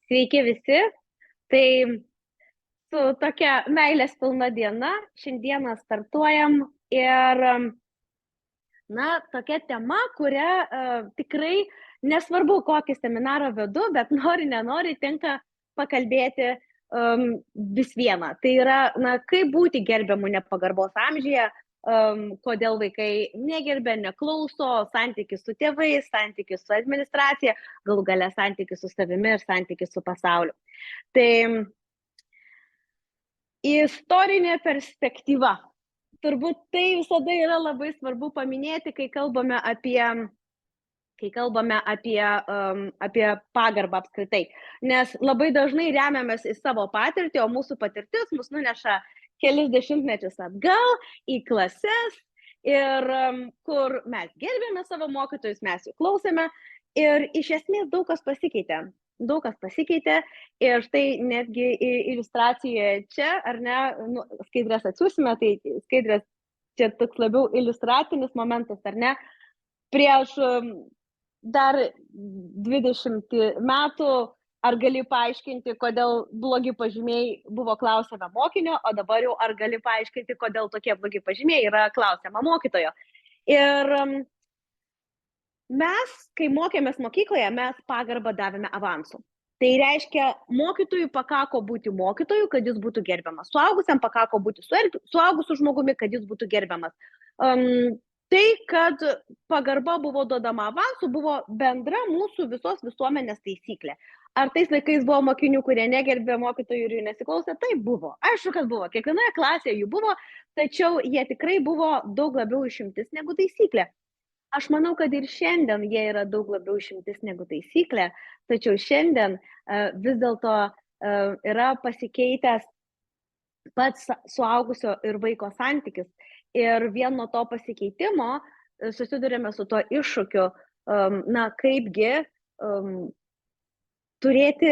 Sveiki visi. Tai su tokia meilės pilna diena šiandieną startuojam ir, tokia tema, kurią tikrai nesvarbu, kokį seminarą vedu, bet nenori, tenka pakalbėti vis vieną. Tai yra, kaip būti gerbiamu nepagarbos amžiuje, kodėl vaikai negerbia, neklauso, santykis su tėvais, santykis su administracija, galų gale santykis su savimi ir santykis su pasauliu. Tai istorinė perspektyva. Turbūt tai visada yra labai svarbu paminėti, kai kalbame apie pagarbą apskritai. Nes labai dažnai remiamės į savo patirtį, o mūsų patirtis mus nuneša kelis dešimtmečius atgal į klases, ir kur mes gerbėme savo mokytojus, mes jų klausėme, ir iš esmės daug kas pasikeitė. Ir štai netgi iliustracijoje čia, ar ne, skaidrės atsiūsime, tai skaidrės čia toks labiau iliustracinis momentas, ar ne, prieš dar 20 metų, ar gali paaiškinti, kodėl blogi pažymiai buvo klausiama mokinio, o dabar jau ar gali paaiškinti, kodėl tokie blogi pažymiai yra klausiama mokytojo. Ir mes, kai mokėmės mokykloje, mes pagarbą davėme avansų. Tai reiškia, mokytojui pakako būti mokytoju, kad jis būtų gerbiamas. Suaugusiam pakako būti suaugusiu žmogumi, kad jis būtų gerbiamas. Tai, kad pagarba buvo duodama avansų, buvo bendra mūsų visos visuomenės taisyklė. Ar tais laikais buvo mokinių, kurie negerbė mokytojų ir jų nesiklausė? Tai buvo. Aišku, kad buvo. Kiekvienoje klasėje jų buvo, tačiau jie tikrai buvo daug labiau išimtis negu taisyklė. Aš manau, kad ir šiandien jie yra daug labiau išimtis negu taisyklė, tačiau šiandien vis dėlto yra pasikeitęs pats suaugusio ir vaiko santykis. Ir vien nuo to pasikeitimo susidurėme su tuo iššūkiu, kaipgi turėti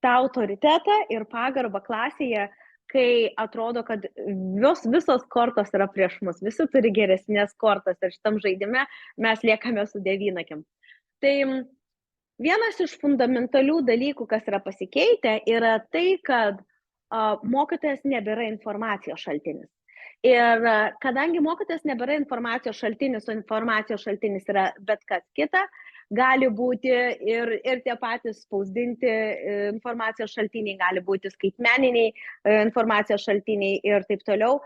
tą autoritetą ir pagarbą klasėje, kai atrodo, kad visos kortos yra prieš mus, visi turi geresnės kortas ir šitam žaidime mes liekame su devynakim. Tai vienas iš fundamentalių dalykų, kas yra pasikeitę, yra tai, kad mokytojas nebėra informacijos šaltinis. Ir kadangi mokytojas nebėra informacijos šaltinis, o informacijos šaltinis yra bet kas kita, gali būti ir tie patys spausdinti informacijos šaltiniai, gali būti skaitmeniniai informacijos šaltiniai ir taip toliau.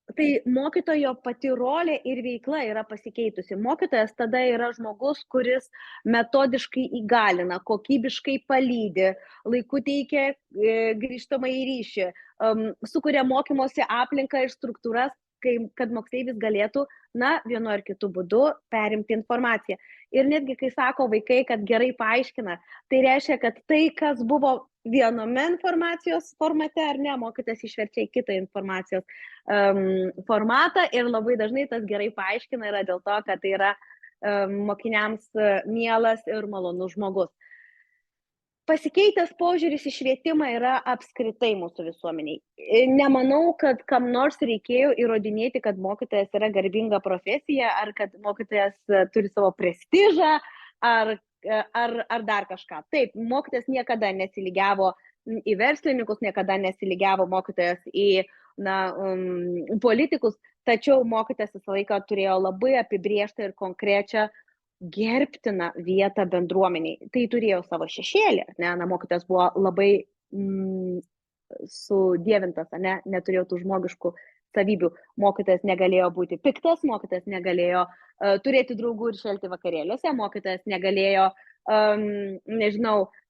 Tai mokytojo pati rolė ir veikla yra pasikeitusi. Mokytojas tada yra žmogus, kuris metodiškai įgalina, kokybiškai palydi, laiku teikia grįžtamąjį ryšį, sukuria mokymosi aplinką ir struktūras, kad moksleivis galėtų vienu ar kitu būdu perimti informaciją. Ir netgi, kai sako vaikai, kad gerai paaiškina, tai reiškia, kad tai, kas buvo viename informacijos formate, ar ne, mokytas išverčia į kitą informacijos formatą, ir labai dažnai tas gerai paaiškina yra dėl to, kad tai yra mokiniams mielas ir malonus žmogus. Pasikeitęs požiūris į švietimą yra apskritai mūsų visuomeniai. Nemanau, kad kam nors reikėjo įrodinėti, kad mokytojas yra garbinga profesija, ar kad mokytojas turi savo prestižą, ar dar kažką. Taip, mokytojas niekada nesilygiavo į verslininkus, niekada nesilygiavo mokytojas į politikus, tačiau mokytojas visą laiką turėjo labai apibrėžtą ir konkrečią gerbtiną vietą bendruomeniai. Tai turėjo savo šešėlį, mokytojas buvo labai sudievintas, neturėjo tų žmogiškų savybių. Mokytojas negalėjo būti piktas, mokytojas negalėjo turėti draugų ir šelti vakarėliuose, mokytojas negalėjo,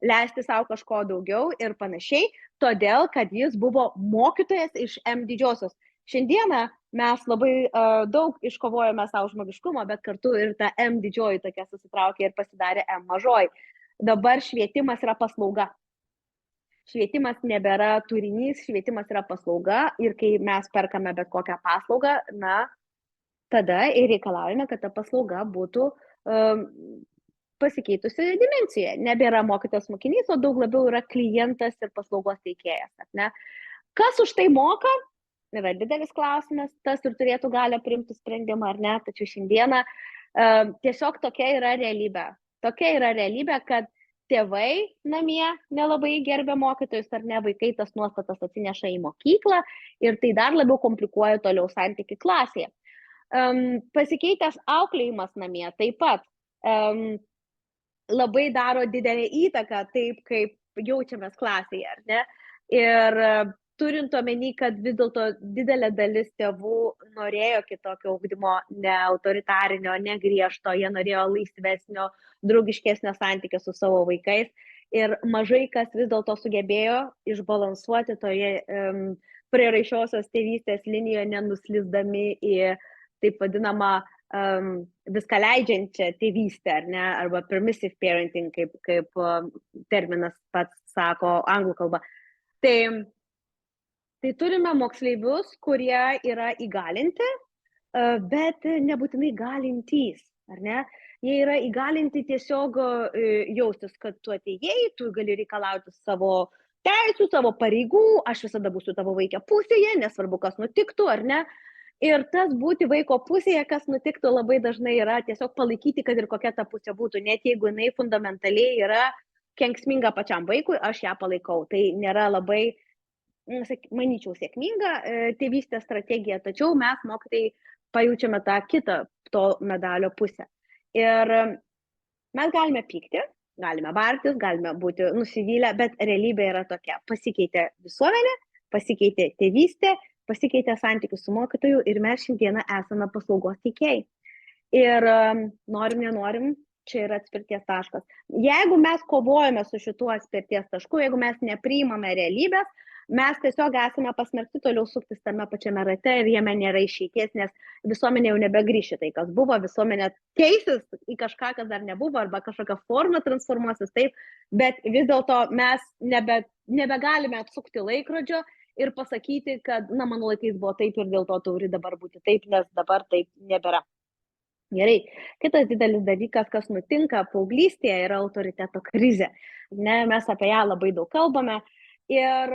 leisti savo kažko daugiau ir panašiai, todėl, kad jis buvo mokytojas iš M didžiosios. Šiandieną mes labai daug iškovojame savo žmogiškumo, bet kartu ir ta M didžioji tokia susitraukė ir pasidarė M mažoji. Dabar švietimas yra paslauga. Švietimas nebėra turinys, švietimas yra paslauga, ir kai mes perkame bet kokią paslaugą, tada ir reikalaujame, kad ta paslauga būtų pasikeitusi dimencija. Nebėra mokytojas mokinys, o daug labiau yra klientas ir paslaugos teikėjas. Kas už tai moka? Yra didelis klausimas, tas ir turėtų galią priimti sprendimą ar ne, tačiau šiandieną tiesiog tokia yra realybė. Tokia yra realybė, kad tėvai namie nelabai gerbia mokytojus ar ne, vaikai tas nuostatas atsineša į mokyklą ir tai dar labiau komplikuoja toliau santykių klasėje. Pasikeitęs auklėjimas namie taip pat labai daro didelę įtaką taip, kaip jaučiamės klasėje, ar ne? Ir turint omeny, kad vis dėlto didelė dalis tėvų norėjo kitokio ugdymo, ne autoritarinio, ne griežto, jie norėjo laisvesnio, draugiškesnio santykio su savo vaikais. Ir mažai kas vis dėlto sugebėjo išbalansuoti toje prieraišiosios tėvystės linijoje, nenuslysdami į taip vadinamą viską leidžiančią tėvystę, ar ne, arba permissive parenting, kaip terminas pats sako anglų kalba. Tai turime moksleivius, kurie yra įgalinti, bet nebūtinai galintys, ar ne? Jie yra įgalinti tiesiog jaustis, kad tu atėjai, tu gali reikalauti savo teisų, savo pareigų, aš visada būsiu tavo vaikio pusėje, nesvarbu, kas nutiktų, ar ne? Ir tas būti vaiko pusėje, kas nutiktų, labai dažnai yra tiesiog palaikyti, kad ir kokia ta pusė būtų, net jeigu jinai fundamentaliai yra kenksminga pačiam vaikui, aš ją palaikau. Tai nėra labai, manyčiau, sėkminga tėvystės strategija, tačiau mes mokytojai pajaučiame tą kitą to medalio pusę. Ir mes galime pykti, galime bartis, galime būti nusivylę, bet realybė yra tokia. Pasikeitė visuomenė, pasikeitė tėvystė, pasikeitė santykius su mokytoju ir mes šiandieną esame paslaugos teikėjai. Ir norim, nenorim, čia yra atspirties taškas. Jeigu mes kovojame su šituo atspirties tašku, jeigu mes nepriimame realybės, mes tiesiog esame pasmerkti toliau suktis tame pačiame rate ir jame nėra išeities, nes visuomenė jau nebegrįši tai, kas buvo, visuomenė keisis į kažką, kas dar nebuvo, arba kažkokią formą transformuosis taip, bet vis dėlto mes nebegalime atsukti laikrodžio ir pasakyti, kad, mano laikais buvo taip ir dėl to turi dabar būti taip, nes dabar taip nebėra. Gerai. Kitas didelis dalykas, kas nutinka paauglystėje, yra autoriteto krizė. Ne, mes apie ją labai daug kalbame. Ir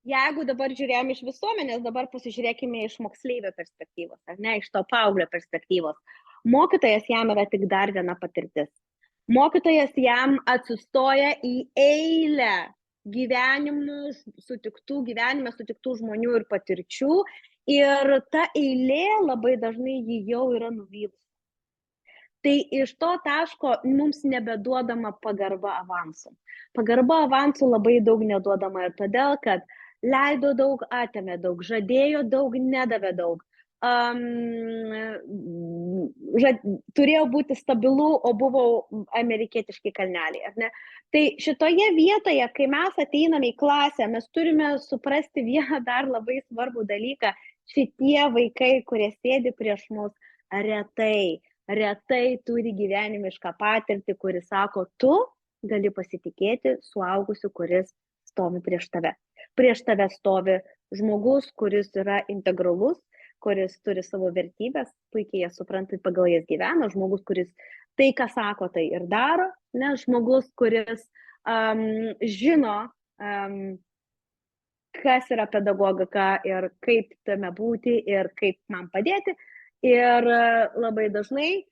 jeigu dabar žiūrėjom iš visuomenės, dabar pasižiūrėkime iš moksleivio perspektyvos, ar ne, iš to paauglio perspektyvos. Mokytojas jam yra tik dar viena patirtis. Mokytojas jam atsistoja į eilę gyvenime sutiktų žmonių ir patirčių, ir ta eilė labai dažnai jį jau yra nuvylusi. Tai iš to taško mums nebeduodama pagarba avansų. Pagarba avansų labai daug neduodama ir todėl, kad leido daug, atėmė daug, žadėjo daug, nedavė daug. Turėjo būti stabilu, o buvau amerikietiški kalneliai, ar ne? Tai šitoje vietoje, kai mes ateiname į klasę, mes turime suprasti vieną dar labai svarbų dalyką. Šitie vaikai, kurie sėdi prieš mus, retai turi gyvenimišką patirtį, kuris sako, tu gali pasitikėti suaugusiu, kuris stovi prieš tave. Prieš tave stovi žmogus, kuris yra integralus, kuris turi savo vertybės, puikiai jas supranta, pagal jas gyvena, žmogus, kuris tai, ką sako, tai ir daro, ne, žmogus, kuris žino, kas yra pedagogika ir kaip tame būti ir kaip man padėti. Ir labai dažnai,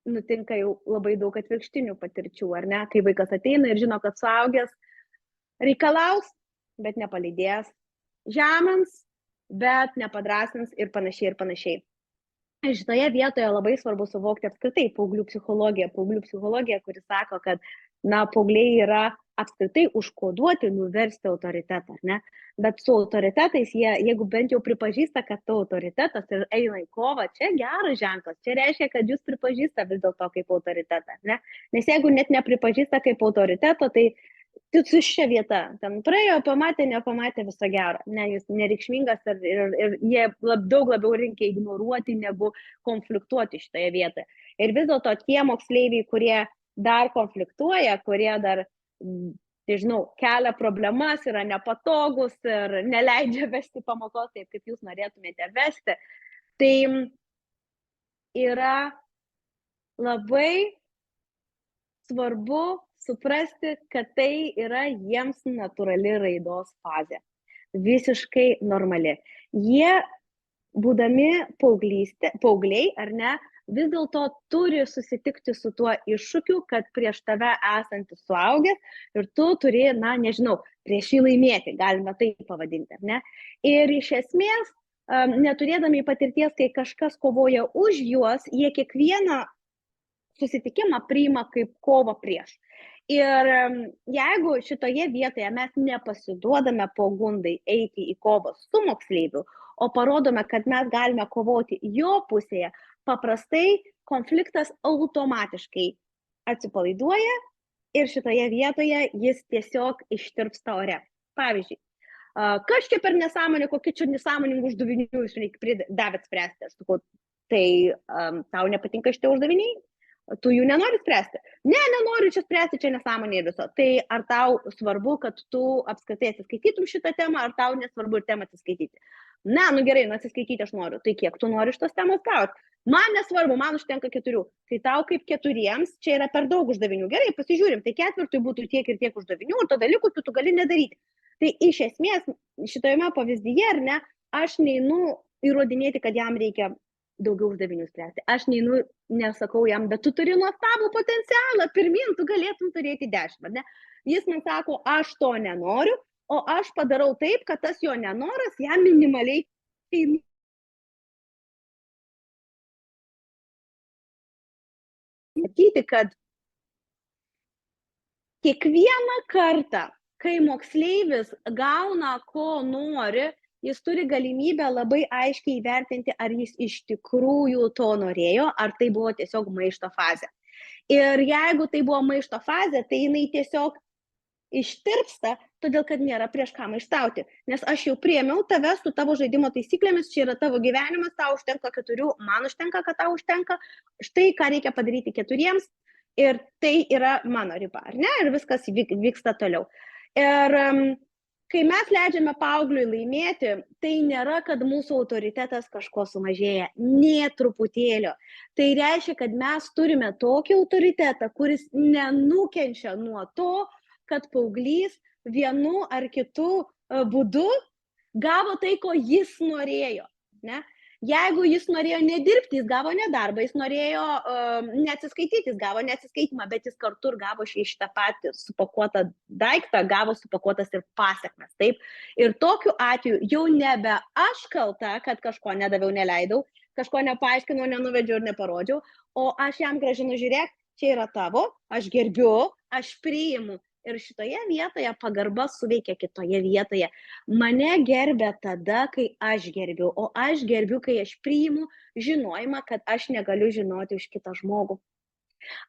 nutinka jau labai daug atvirkštinių patirčių, ar ne, kai vaikas ateina ir žino, kad suaugęs reikalaus, bet nepalydės, žemins, bet nepadrasins ir panašiai ir panašiai. Šitoje vietoje labai svarbu suvokti apskritai paauglių psichologiją, kuri sako, kad paaugliai yra apskritai užkoduoti, nuversti autoritetą, ne? Bet su autoritetais jie, jeigu bent jau pripažįsta, kad to autoritetas ir eina į kovą, čia geras ženklas, čia reiškia, kad jūs pripažįsta vis dėlto kaip autoritetą, ne? Nes jeigu net nepripažįsta kaip autoriteto, tai tuščia vieta, ten praėjo, pamatė, nepamatė, viso gero, ne, jūs nereikšmingas ir jie daug labiau rinkia ignoruoti, negu konfliktuoti šitoje vietoje. Ir vis dėlto tie moksleiviai, kurie dar konfliktuoja, kurie dar, kelia problemas, yra nepatogus ir neleidžia vesti pamokos taip, kaip jūs norėtumėte vesti, tai yra labai svarbu suprasti, kad tai yra jiems natūrali raidos fazė. Visiškai normali. Jie, būdami paaugliai, ar ne, vis dėlto turi susitikti su tuo iššūkiu, kad prieš tave esantis suaugęs ir tu turi, na, nežinau, prieš jį laimėti, galime tai pavadinti, ar ne? Ir iš esmės, neturėdami patirties, kai kažkas kovoja už juos, jie kiekvieną susitikimą priima kaip kovą prieš. Ir jeigu šitoje vietoje mes nepasiduodame pagundai eiti į kovą su moksleiviu, o parodome, kad mes galime kovoti jo pusėje, paprastai konfliktas automatiškai atsipalaiduoja ir šitoje vietoje jis tiesiog ištirpsta ore. Pavyzdžiui, kas čia per nesąmonė, kokie čia nesąmoningų uždavinių jūs reikia davėt spręsti. Aš sakau, tai tau nepatinka šitie uždaviniai? Tu jų nenori spręsti? Ne, nenoriu čia spręsti, čia nesąmonė viso. Tai ar tau svarbu, kad tu apskritai atsiskaitytum šitą temą, ar tau nesvarbu ir temą atsiskaityti? Ne, nu gerai, nu atsiskaityti aš noriu. Tai kiek tu nori šitos temos gauti? Man nesvarbu, man užtenka 4. Tai tau kaip 4 čia yra per daug uždavinių. Gerai, pasižiūrim, tai 4 būtų tiek ir tiek uždavinių, ir to dalykų tu gali nedaryti. Tai iš esmės šitoje pavyzdyje, ar ne, aš neinu įrodinėti, kad jam reikia daugiau uždavinių spręsti. Aš neinu, nesakau jam, bet tu turi nuostabų potencialą, pirmin, tu galėtum turėti 10, ne? Jis man sako, aš to nenoriu, o aš padarau taip, kad tas jo nenoras jam minimaliai kainuoja. Matyti, kad kiekvieną kartą, kai moksleivis gauna, ko nori, jis turi galimybę labai aiškiai įvertinti, ar jis iš tikrųjų to norėjo, ar tai buvo tiesiog maišto fazė. Ir jeigu tai buvo maišto fazė, tai jinai tiesiog ištirpsta, todėl kad nėra prieš ką maištauti. Nes aš jau priėmiau tave su tavo žaidimo taisyklėmis, čia yra tavo gyvenimas, tau užtenka 4, man užtenka, kad tau užtenka, štai ką reikia padaryti 4 ir tai yra mano riba, ar ne? Ir viskas vyksta toliau. Ir kai mes leidžiame paaugliui laimėti, tai nėra, kad mūsų autoritetas kažko sumažėja, nė truputėlio. Tai reiškia, kad mes turime tokį autoritetą, kuris nenukenčia nuo to, kad paauglys vienu ar kitu būdu gavo tai, ko jis norėjo. Ne? Jeigu jis norėjo nedirbti, jis gavo nedarbą, jis norėjo neatsiskaityti, jis gavo neatsiskaitimą, bet jis kartu ir gavo iš tą patį supakuotą daiktą, gavo supakuotas ir pasiekmes. Taip? Ir tokiu atveju jau nebe aš kalta, kad kažko nedaviau, neleidau, kažko nepaaiškinau, nenuvedžiau ir neparodžiau, o aš jam gražinu, žiūrėk, čia yra tavo, aš gerbiu, aš priimu. Ir šitoje vietoje pagarba suveikia kitoje vietoje. Mane gerbia tada, kai aš gerbiu, o aš gerbiu, kai aš priimu žinojimą, kad aš negaliu žinoti už kitą žmogų.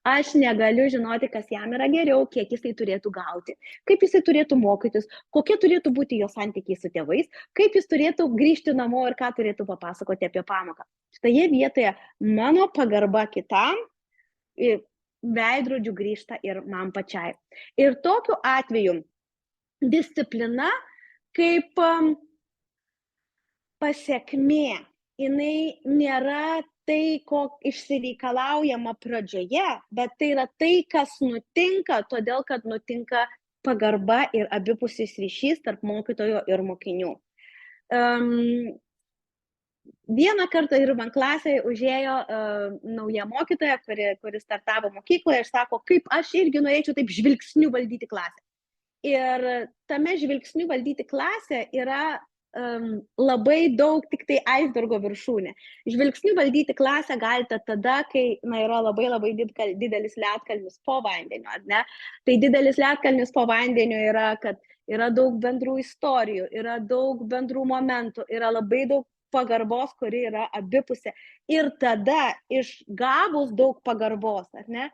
Aš negaliu žinoti, kas jam yra geriau, kiek jisai turėtų gauti, kaip jisai turėtų mokytis, kokie turėtų būti jo santykiai su tėvais, kaip jis turėtų grįžti namo ir ką turėtų papasakoti apie pamoką. Šitoje vietoje mano pagarba kitam veidrodžių grįžta ir man pačiai. Ir tokiu atveju disciplina kaip pasiekmė, jinai nėra tai, ko išsireikalaujama pradžioje, bet tai yra tai, kas nutinka, todėl kad nutinka pagarba ir abipusis ryšys tarp mokytojo ir mokinių. Vieną kartą ir man klasėje užėjo nauja mokytoja, kuri startavo mokykloje ir sako, kaip aš irgi norėčiau taip žvilgsniu valdyti klasę. Ir tame žvilgsniu valdyti klasę yra labai daug tik tai aisbergo viršūnė. Žvilgsniu valdyti klasę galite tada, kai yra labai didelis ledkalnis po vandeniu, ar ne? Tai didelis ledkalnis po vandeniu yra, kad yra daug bendrų istorijų, yra daug bendrų momentų, yra labai daug pagarbos, kuri yra abipusė. Ir tada išgavus daug pagarbos, ar ne,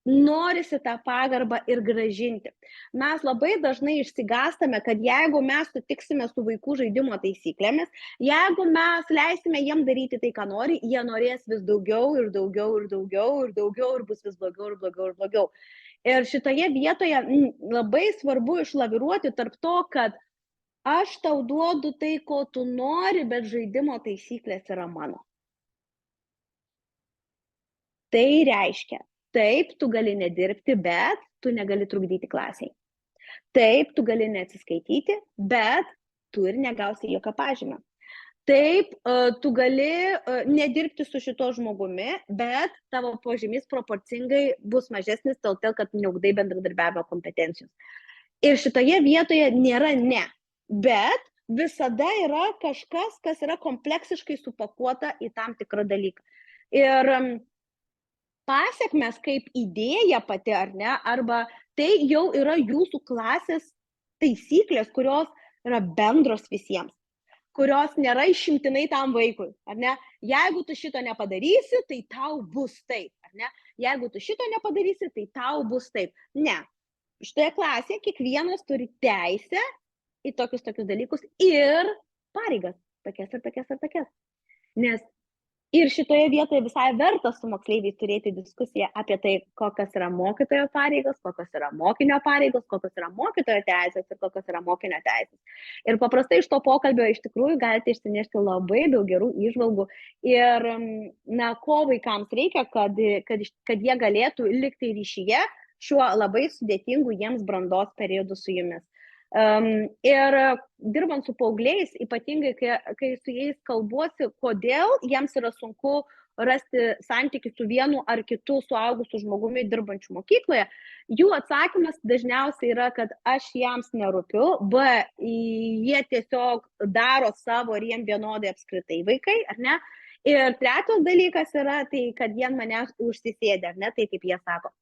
norisi tą pagarbą ir gražinti. Mes labai dažnai išsigąstame, kad jeigu mes sutiksime su vaikų žaidimo taisyklėmis, jeigu mes leisime jiem daryti tai, ką nori, jie norės vis daugiau ir daugiau ir daugiau ir daugiau ir bus vis blogiau ir blogiau ir blogiau. Ir šitoje vietoje labai svarbu išlaviruoti tarp to, kad aš tau duodu tai, ko tu nori, bet žaidimo taisyklės yra mano. Tai reiškia, taip, tu gali nedirbti, bet tu negali trukdyti klasiai. Taip, tu gali neatsiskaityti, bet tu ir negausi jokio pažymio. Taip, tu gali nedirbti su šito žmogumi, bet tavo pažymys proporcingai bus mažesnis, todėl kad neugdai bendradarbiavimo kompetencijos. Ir šitoje vietoje nėra ne, bet visada yra kažkas, kas yra kompleksiškai supakuota į tam tikrą dalyką. Ir pasiekmes kaip idėja pati, ar ne, arba tai jau yra jūsų klasės taisyklės, kurios yra bendros visiems, kurios nėra išimtinai tam vaikui, ar ne? Jeigu tu šito nepadarysi, tai tau bus taip, ar ne? Jeigu tu šito nepadarysi, tai tau bus taip. Ne. Šitoje klasėje kiekvienas turi teisę į tokius dalykus ir pareigas, tokias. Nes ir šitoje vietoje visai verta su moksleiviais turėti diskusiją apie tai, kokios yra mokytojo pareigos, kokios yra mokinio pareigos, kokios yra mokytojo teisės ir kokios yra mokinio teisės. Ir paprastai iš to pokalbio iš tikrųjų galite išsinešti labai daug gerų įžvalgų. Ir ko vaikams reikia, kad jie galėtų likti ryšyje šiuo labai sudėtingu jiems brandos periodu su jumis. Ir dirbant su paaugliais, ypatingai kai su jais kalbuosi, kodėl jiems yra sunku rasti santykių su vienu ar kitu suaugusiu žmogumi dirbančiu mokykloje, jų atsakymas dažniausiai yra, kad aš jiems nerūpiu, jie tiesiog daro savo ir jiems vienodai apskritai vaikai, ar ne? Ir trečias dalykas yra, tai kad jie manęs užsisėdė, ar ne, tai kaip jie sako.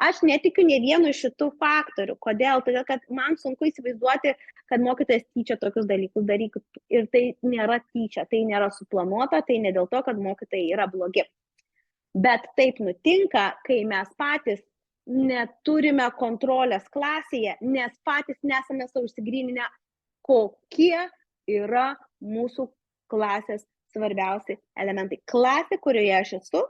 Aš netikiu ne vienu iš šitų faktorių. Kodėl? Todėl, kad man sunku įsivaizduoti, kad mokytojas tyčia tokius dalykus darytų. Ir tai nėra tyčia, tai nėra suplanuota, tai ne dėl to, kad mokytojai yra blogi. Bet taip nutinka, kai mes patys neturime kontrolės klasėje, nes patys nesame savo išsigryninę, kokie yra mūsų klasės svarbiausi elementai. Klasė, kurioje aš esu,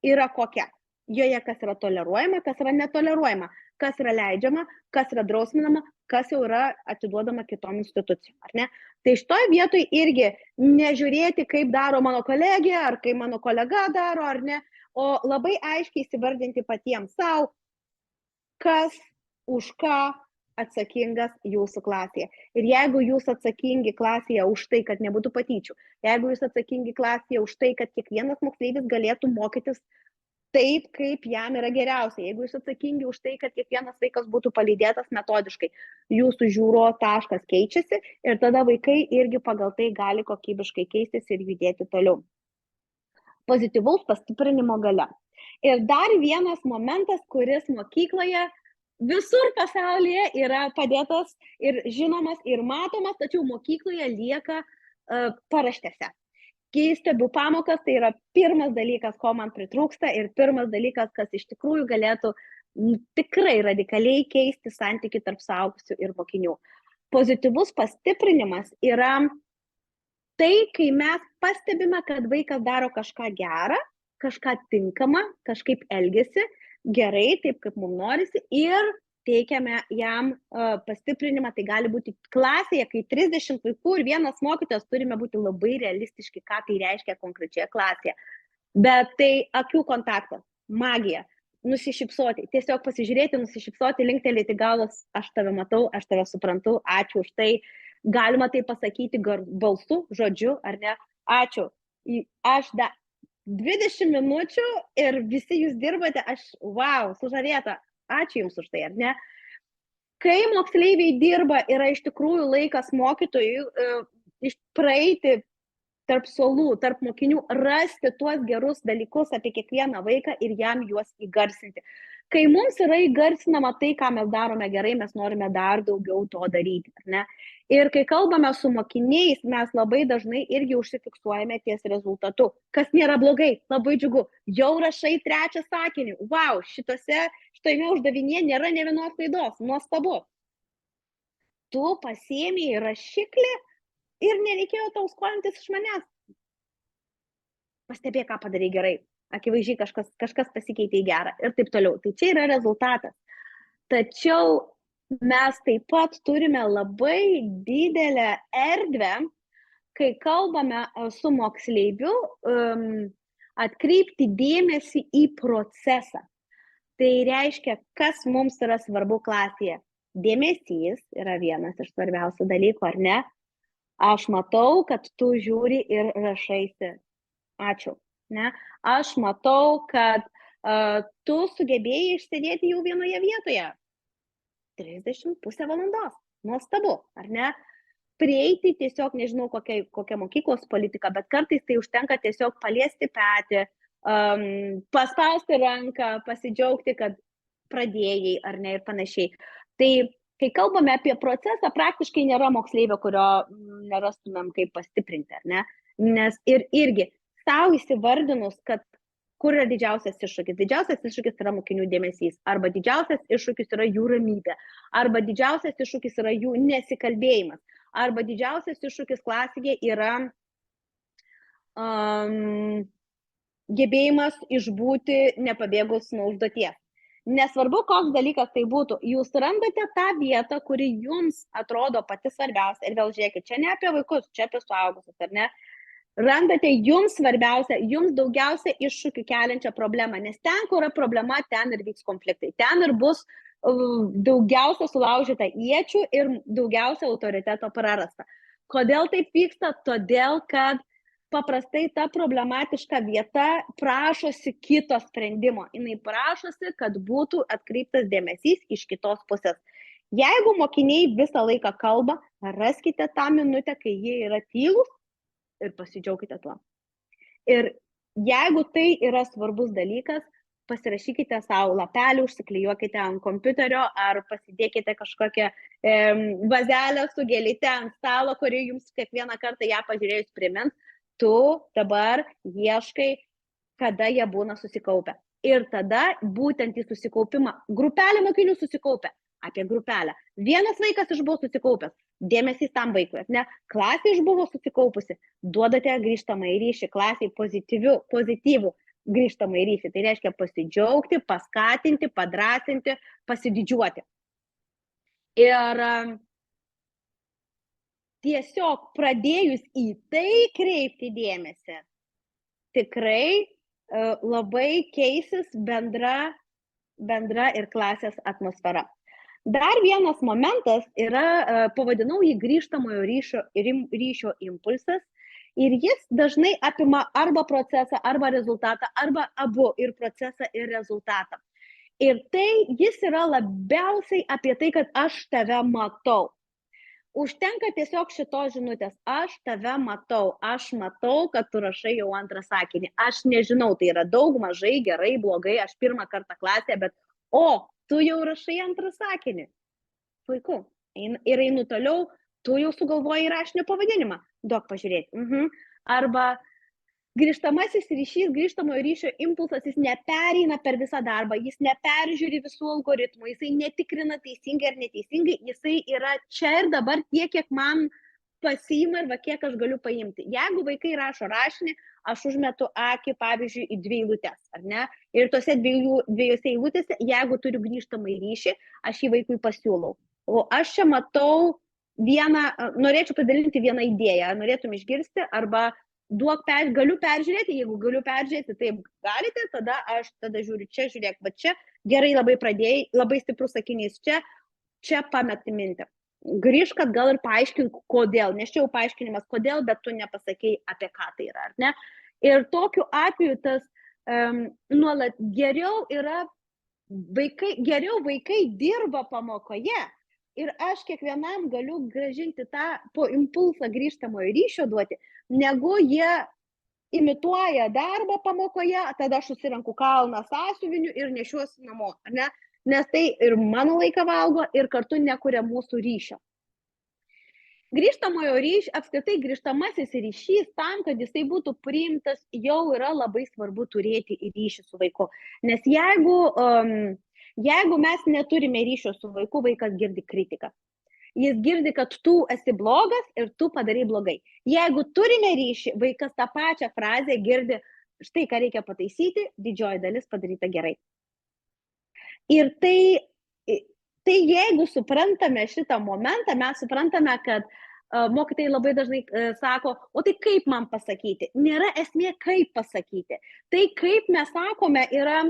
yra kokia. Joje kas yra toleruojama, kas yra netoleruojama, kas yra leidžiama, kas yra drausminama, kas jau yra atiduodama kitom institucijom, ar ne? Tai šitoj vietoj irgi nežiūrėti, kaip daro mano kolegė, ar kaip mano kolega daro, ar ne, o labai aiškiai įsivardinti patiems savo, kas už ką atsakingas jūsų klasėje. Ir jeigu jūs atsakingi klasėje už tai, kad nebūtų patyčių, jeigu jūs atsakingi klasėje už tai, kad kiekvienas moksleivis galėtų mokytis taip, kaip jam yra geriausia, jeigu jūs atsakingi už tai, kad kiekvienas vaikas būtų palydėtas metodiškai, jūsų žiūros taškas keičiasi ir tada vaikai irgi pagal tai gali kokybiškai keistis ir judėti toliau. Pozityvaus pastiprinimo galia. Ir dar vienas momentas, kuris mokykloje visur pasaulyje yra padėtas ir žinomas ir matomas, tačiau mokykloje lieka paraštėse. Kai stebiu pamokas, tai yra pirmas dalykas, ko man pritrūksta ir pirmas dalykas, kas iš tikrųjų galėtų tikrai radikaliai keisti santykį tarp suaugusių ir mokinių. Pozityvus pastiprinimas yra tai, kai mes pastebime, kad vaikas daro kažką gerą, kažką tinkamą, kažkaip elgiasi gerai, taip kaip mums norisi ir teikiame jam pastiprinimą. Tai gali būti klasėje, kai 30 vaikų ir vienas mokytojas, turime būti labai realistiški, ką tai reiškia konkrečioje klasėje. Bet tai akių kontaktas, magija, nusišypsoti, tiesiog pasižiūrėti, nusišypsoti, linktelėti galvas, aš tave matau, aš tave suprantu, ačiū už tai. Galima tai pasakyti balsu, žodžiu, ar ne? Ačiū. Aš 20 minučių ir visi jūs dirbate, aš, wow, sužavėta, ačiū jums už tai, ar ne? Kai moksleiviai dirba, yra iš tikrųjų laikas mokytojų praeiti tarp suolų, tarp mokinių, rasti tuos gerus dalykus apie kiekvieną vaiką ir jam juos įgarsinti. Kai mums yra įgarsinama tai, ką mes darome gerai, mes norime dar daugiau to daryti, ar ne? Ir kai kalbame su mokiniais, mes labai dažnai irgi užsifiksuojame ties rezultatu, kas nėra blogai, labai džiugu. Jau rašai 3 sakinį, wow, šitame uždavinėje nėra nė vienos klaidos, nuostabu. Tu pasiėmei rašiklį ir nereikėjo tau skolintis iš manęs. Pastebėk, ką padarai gerai. Akivaizdžiai kažkas pasikeitė į gerą ir taip toliau. Tai čia yra rezultatas. Tačiau mes taip pat turime labai didelę erdvę, kai kalbame su moksleiviu, atkreipti dėmesį į procesą. Tai reiškia, kas mums yra svarbu klasėje. Dėmesys yra vienas iš svarbiausių dalykų, ar ne? Aš matau, kad tu žiūri ir rašaisi. Ačiū. Ne? Aš matau, kad tu sugebėjai išsėdėti jau vienoje vietoje. 30 pusę valandos. Nuostabu, ar ne? Prieiti tiesiog, nežinau, kokia mokyklos politika, bet kartais tai užtenka tiesiog paliesti petį, paspausti ranką, pasidžiaugti, kad pradėjai, ar ne, ir panašiai. Tai, kai kalbame apie procesą, praktiškai nėra moksleivio, kurio nerastumėm kaip pastiprinti, ar ne? Nes irgi, savo įsivardinus, kad kur yra didžiausias iššūkis? Didžiausias iššūkis yra mokinių dėmesys, arba didžiausias iššūkis yra jų ramybė, arba didžiausias iššūkis yra jų nesikalbėjimas, arba didžiausias iššūkis klasėje yra gebėjimas išbūti nepabėgus nuo užduoties. Nesvarbu, koks dalykas tai būtų, jūs randate tą vietą, kuri jums atrodo pati svarbiausia. Ir vėl žiūrėkit, čia ne apie vaikus, čia apie suaugusius, ar ne? Randate jums svarbiausia, jums daugiausia iššūkių keliančią problemą, nes ten, kur yra problema, ten ir vyks konfliktai. Ten ir bus daugiausia sulaužyta iečių ir daugiausia autoriteto prarasta. Kodėl taip vyksta? Todėl, kad paprastai ta problematiška vieta prašosi kito sprendimo. Jis prašosi, kad būtų atkreiptas dėmesys iš kitos pusės. Jeigu mokiniai visą laiką kalba, raskite tą minutę, kai jie yra tylūs, ir pasidžiaukite tuo. Ir jeigu tai yra svarbus dalykas, pasirašykite savo lapelį, užsiklijuokite ant kompiuterio ar pasidėkite kažkokią vazelę su gėlyte ant stalo, kuri jums kiekvieną kartą ją pažiūrėjus primins, tu dabar ieškai, kada jie būna susikaupę. Ir tada būtent į susikaupimą, grupelė mokinių susikaupę, apie grupelę. Vienas vaikas išbuvo susikaupęs, dėmesys tam vaikui, ne? Klasė išbuvo susikaupusi, duodate grįžtamą į ryšį, klasiai pozityvų grįžtamą į ryšį. Tai reiškia pasidžiaugti, paskatinti, padrąsinti, pasididžiuoti. Ir tiesiog pradėjus į tai kreipti dėmesį, tikrai labai keisis bendra ir klasės atmosfera. Dar vienas momentas yra, pavadinau jį grįžtamojo ryšio impulsas ir jis dažnai apima arba procesą, arba rezultatą, arba abu ir procesą ir rezultatą. Ir tai jis yra labiausiai apie tai, kad aš tave matau. Užtenka tiesiog šitos žinutės, aš tave matau, aš matau, kad tu rašai jau antrą sakinį. Aš nežinau, tai yra daug, mažai, gerai, blogai, aš pirmą kartą klasėje, bet tu jau rašai antrą sakinį. Puiku. Ir einu toliau, tu jau sugalvoji rašinio pavadinimą. Duok pažiūrėti. Arba grįžtamasis ryšys, grįžtamojo ryšio impulsas, jis nepereina per visą darbą, jis neperžiūri visų algoritmų, jisai netikrina teisingai ar neteisingai, jisai yra čia ir dabar tiek, kiek man pasiima ir kiek aš galiu paimti. Jeigu vaikai rašo rašinį, aš užmetu akį, pavyzdžiui, į 2 eilutes, ar ne? Ir tose 2 eilutėse, jeigu turiu grįžtamą į ryšį, aš jį vaikui pasiūlau. O aš čia matau norėčiau padalinti vieną idėją, norėtum išgirsti, arba galiu peržiūrėti, jeigu galiu peržiūrėti, taip galite, tada žiūriu čia, žiūrėk, bet čia gerai labai pradėjai, labai stiprus sakinys čia pameti mintį. Grįžk atgal ir paaiškink, kodėl, nes čia jau paaiškinimas, kodėl, bet tu nepasakei, apie ką tai yra, ar ne? Ir tokiu atveju tas nuolat geriau vaikai dirba pamokoje ir aš kiekvienam galiu grąžinti tą po impulsą grįžtamojo ryšio duoti, negu jie imituoja darbą pamokoje, tada aš susirenku kalną sąsiuvinių ir nešiuosi namo, ar ne? Nes tai ir mano laiką valgo ir kartu nekuria mūsų ryšio. Grįžtamojo ryšio, apskritai grįžtamasis ryšys tam, kad jisai būtų priimtas, jau yra labai svarbu turėti ryšį su vaiku. Nes jeigu mes neturime ryšio su vaiku, vaikas girdi kritiką. Jis girdi, kad tu esi blogas ir tu padarai blogai. Jeigu turime ryšį, vaikas tą pačią frazę girdi, štai ką reikia pataisyti, didžioji dalis padaryta gerai. Ir tai jeigu suprantame šitą momentą, mes suprantame, kad mokytojai labai dažnai sako, o tai kaip man pasakyti? Nėra esmė, kaip pasakyti. Tai kaip mes sakome yra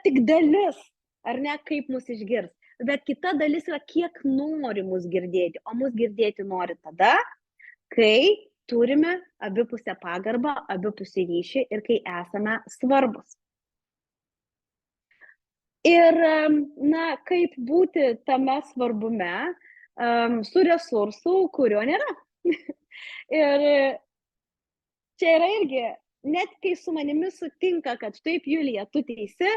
tik dalis, ar ne, kaip mus išgirs. Bet kita dalis yra, kiek nori mus girdėti. O mus girdėti nori tada, kai turime abipusę pagarbą, abipusį ryšį ir kai esame svarbus. Ir, kaip būti tame svarbume su resursu, kurio nėra. Ir čia yra irgi, net kai su manimi sutinka, kad taip, Julija, tu teisi,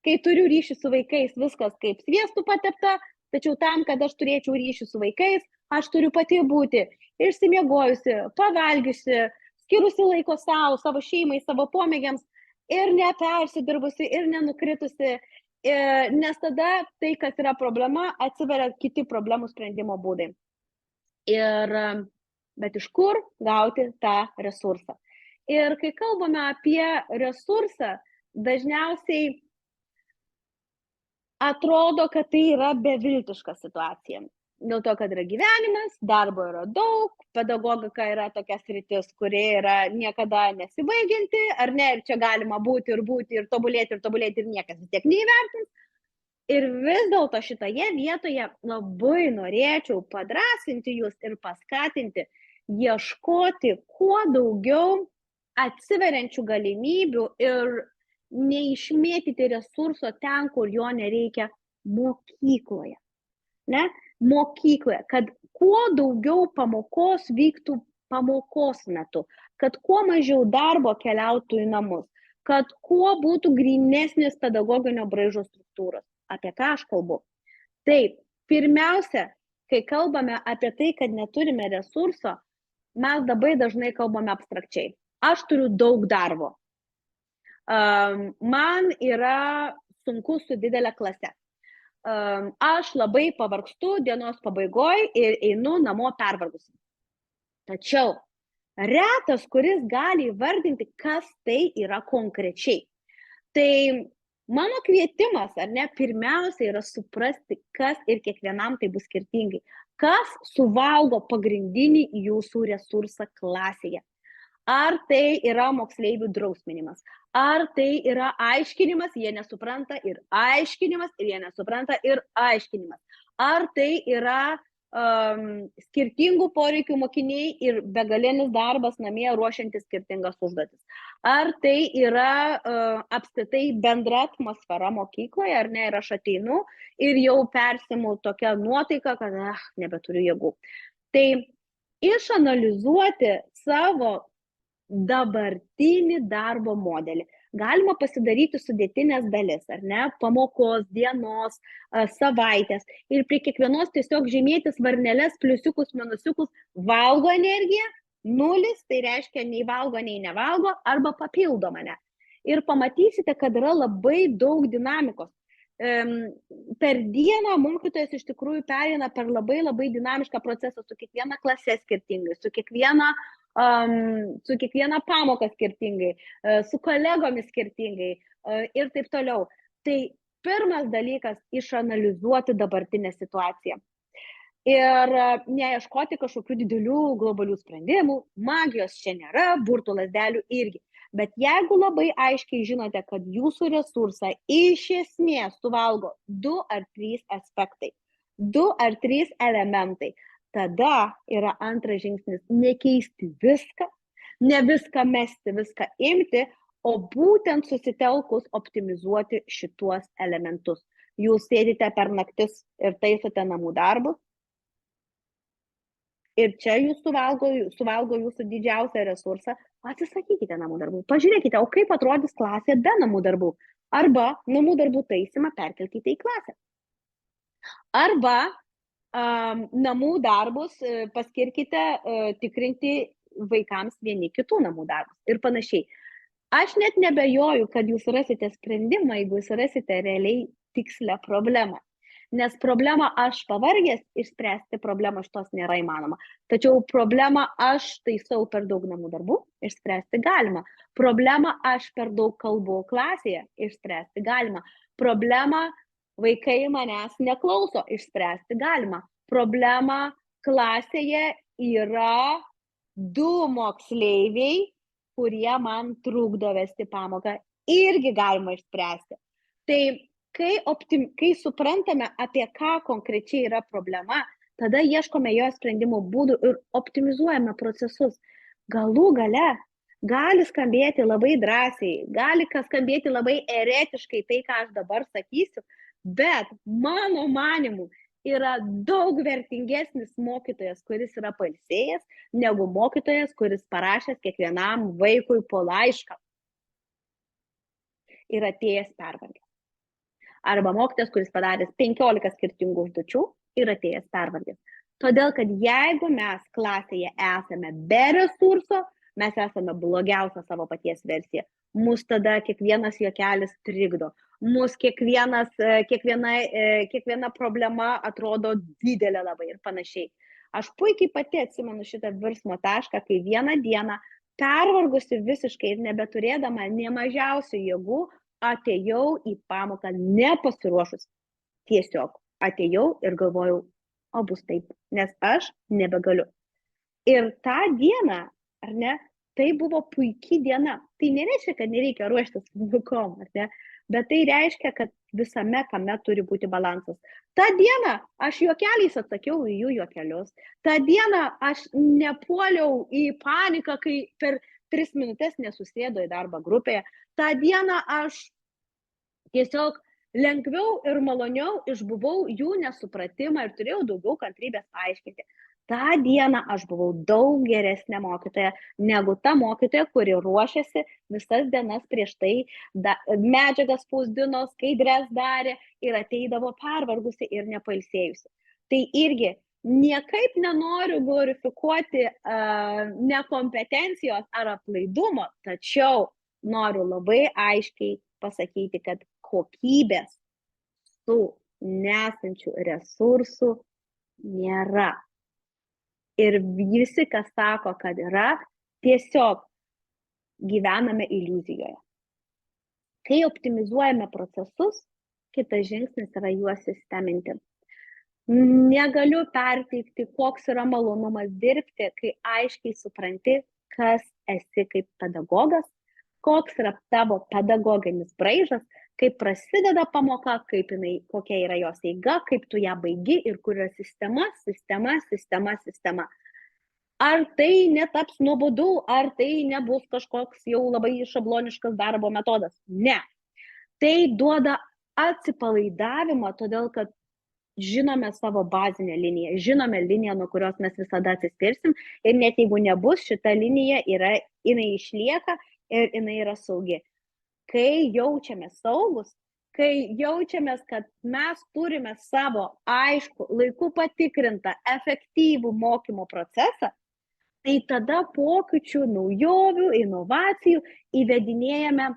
kai turiu ryšį su vaikais, viskas kaip sviestų patepta, tačiau tam, kad aš turėčiau ryšį su vaikais, aš turiu pati būti išsimiegojusi, pavalgiusi, skirusi laiko savo šeimai, savo pomėgiams ir nepersidirbusi, ir nenukritusi, nes tada tai, kas yra problema, atsiveria kiti problemų sprendimo būdai. Bet iš kur gauti tą resursą? Ir kai kalbame apie resursą, dažniausiai atrodo, kad tai yra beviltiška situacija. Dėl to, kad yra gyvenimas, darbo yra daug, pedagogika yra tokia sritis, kuri yra niekada nesibaigianti, ar ne, ir čia galima būti, ir tobulėti, ir niekas vis tiek neįvertins. Ir vis dėlto šitoje vietoje labai norėčiau padrąsinti jūs ir paskatinti, ieškoti kuo daugiau atsiveriančių galimybių ir neišmėtyti resurso ten, kur jo nereikia mokykloje. Ne? Mokykloje, kad kuo daugiau pamokos vyktų pamokos metu, kad kuo mažiau darbo keliautų į namus, kad kuo būtų grynesnės pedagoginio braižo struktūros. Apie ką aš kalbu? Taip, pirmiausia, kai kalbame apie tai, kad neturime resurso, mes labai dažnai kalbame abstrakčiai. Aš turiu daug darbo. Man yra sunku su didelė klase. Aš labai pavargstu dienos pabaigoje ir einu namo pervargusi. Tačiau retas, kuris gali įvardinti, kas tai yra konkrečiai. Tai mano kvietimas, ar ne, pirmiausia yra suprasti, kas ir kiekvienam tai bus skirtingai. Kas suvalgo pagrindinį jūsų resursą klasėje. Ar tai yra moksleivių drausminimas, ar tai yra aiškinimas, jie nesupranta ir aiškinimas, ir jie nesupranta ir aiškinimas. Ar tai yra skirtingų poreikių mokiniai ir begalinis darbas namie ruošiantis skirtingas užduotis. Ar tai yra apskritai bendra atmosfera mokykloje, ar ne, ir aš ateinu ir jau persimu tokią nuotaiką, kad nebeturiu jėgų. Tai išanalizuoti savo dabartinį darbo modelį. Galima pasidaryti sudėtinės dalis, ar ne, pamokos, dienos, savaitės ir prie kiekvienos tiesiog žymėtis varneles, pliusiukus, minusiukus, valgo energiją, 0, tai reiškia nei valgo, nei nevalgo, arba papildoma ne. Ir pamatysite, kad yra labai daug dinamikos. Per dieną mokytojas iš tikrųjų pereina per labai dinamišką procesą su kiekviena klase skirtingai, su kiekviena pamoka skirtingai, su kolegomis skirtingai ir taip toliau. Tai pirmas dalykas - išanalizuoti dabartinę situaciją. Ir neieškoti kažkokių didelių globalių sprendimų, magijos čia nėra, burtų lazdelių irgi. Bet jeigu labai aiškiai žinote, kad jūsų resursą iš esmės suvalgo 2 ar 3 aspektai, 2 ar 3 elementai, tada yra antras žingsnis nekeisti viską, ne viską mesti, viską imti, o būtent susitelkus optimizuoti šituos elementus. Jūs sėdite per naktis ir taisote namų darbus. Ir čia jūs suvalgo jūsų didžiausią resursą, atsisakykite namų darbų. Pažiūrėkite, o kaip atrodys klasė be namų darbų. Arba namų darbų taisymą perkelkite į klasę. Arba namų darbus paskirkite tikrinti vaikams vieni kitų namų darbus ir panašiai. Aš net nebejoju, kad jūs rasite sprendimą, jeigu jūs rasite realiai tikslę problemą. Nes problemą aš pavargęs, išspręsti problemą šitos nėra įmanoma. Tačiau problemą aš taisau per daug namų darbų, išspręsti galima. Problemą aš per daug kalbu klasėje, išspręsti galima. Problemą vaikai manęs neklauso, išspręsti galima. Problema klasėje yra 2 moksleiviai, kurie man trukdo vesti pamoką, irgi galima išspręsti. Tai kai suprantame, apie ką konkrečiai yra problema, tada ieškome jo sprendimo būdų ir optimizuojame procesus. Galų gale gali skambėti labai drąsiai, gali skambėti labai eretiškai tai, ką aš dabar sakysiu, bet mano manimu yra daug vertingesnis mokytojas, kuris yra pailsėjęs, negu mokytojas, kuris parašęs kiekvienam vaikui po laišką ir atėjęs pervargęs. Arba mokytojas, kuris padaręs 15 skirtingų užduočių ir atėjęs pervargęs. Todėl, kad jeigu mes klasėje esame be resurso, mes esame blogiausia savo paties versija. Mūsų tada kiekvienas juokelis trikdo. Mūsų kiekviena problema atrodo didelė labai ir panašiai. Aš puikiai pati atsimenu šitą virsmo tašką, kai vieną dieną pervargusi visiškai ir nebeturėdama nė mažiausių jėgų, atėjau į pamoką nepasiruošus. Tiesiog atėjau ir galvojau, o bus taip, nes aš nebegaliu. Ir tą dieną, ar ne, tai buvo puikiai diena. Tai nereiškia, kad nereikia ruoštis pamokom, ar ne, bet tai reiškia, kad visame kame turi būti balansas. Ta diena aš juokeliais atsakiau į jų juokelius. Ta diena aš nepuoliau į paniką, kai per 3 minutės nesusėdo į darbą grupėje. Ta diena aš tiesiog lengviau ir maloniau išbuvau jų nesupratimą ir turėjau daugiau kantrybės paaiškinti. Ta diena aš buvau daug geresnė mokytoja negu ta mokytoja, kuri ruošiasi visas dienas prieš tai, medžiagas spausdino, skaidres darė ir ateidavo pervargusi ir nepailsėjusi. Tai irgi niekaip nenoriu glorifikuoti nekompetencijos ar aplaidumo, tačiau noriu labai aiškiai pasakyti, kad kokybės su nesančiu resursu nėra. Ir visi, kas sako, kad yra, tiesiog gyvename iliuzijoje. Kai optimizuojame procesus, kitas žingsnis yra juos sisteminti. Negaliu perteikti, koks yra malonumas dirbti, kai aiškiai supranti, kas esi kaip pedagogas, koks yra tavo pedagoginis braižas, kaip prasideda pamoka, kokia yra jos eiga, kaip tu ją baigi ir kur yra sistema. Ar tai netaps nuobodu, ar tai nebus kažkoks jau labai šabloniškas darbo metodas? Ne. Tai duoda atsipalaidavimą, todėl kad žinome savo bazinę liniją, žinome liniją, nuo kurios mes visada atsispirsim ir net jeigu nebus, šita linija jinai išlieka ir jinai yra saugi. Kai jaučiamės saugus, kai jaučiamės, kad mes turime savo aišku, laiku patikrintą, efektyvų mokymo procesą, tai tada pokyčių, naujovių, inovacijų įvedinėjame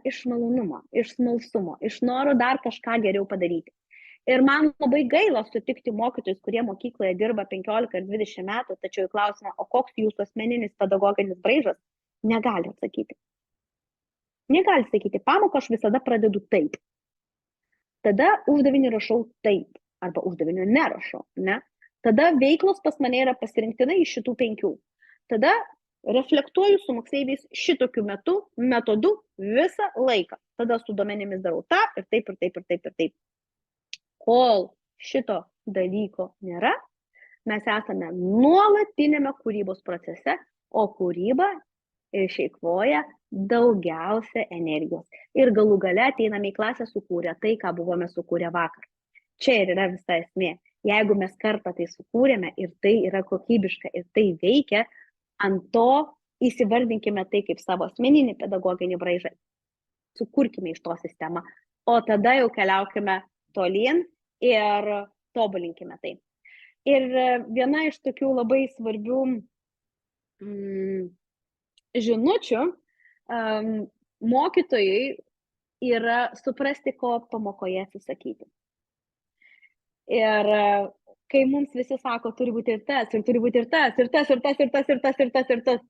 iš malonumo, iš smalsumo, iš noro dar kažką geriau padaryti. Ir man labai gaila sutikti mokytojus, kurie mokykloje dirba 15 ar 20 metų, tačiau į klausimą, o koks jūsų asmeninis pedagoginis braižas, negali atsakyti. Negali sakyti, pamoką aš visada pradedu taip. Tada uždavinį rašau taip, arba uždavinio nerašau, ne? Tada veiklos pas mane yra pasirinktinai iš šitų 5. Tada reflektuoju su moksleiviais šitokiu metodu visą laiką. Tada su duomenimis darau tą ir taip, ir taip, ir taip, ir taip. Kol šito dalyko nėra, mes esame nuolatinėme kūrybos procese, o kūryba išeikvoja daugiausia energijos. Ir galų gale ateiname į klasę sukūrę tai, ką buvome sukūrę vakar. Čia ir yra visa esmė. Jeigu mes kartą tai sukūrėme ir tai yra kokybiška ir tai veikia, ant to įsivardinkime tai kaip savo asmeninį pedagoginį braižą. Sukurkime iš to sistemą, o tada jau keliaukime tolyn ir tobulinkime tai. Ir viena iš tokių labai svarbių žinučių mokytojai yra suprasti, ko pamokoje atsisakyti. Ir kai mums visi sako, turi būti ir tas, ir turi būti ir tas, ir tas, ir tas, ir tas, ir tas, ir tas, ir tas,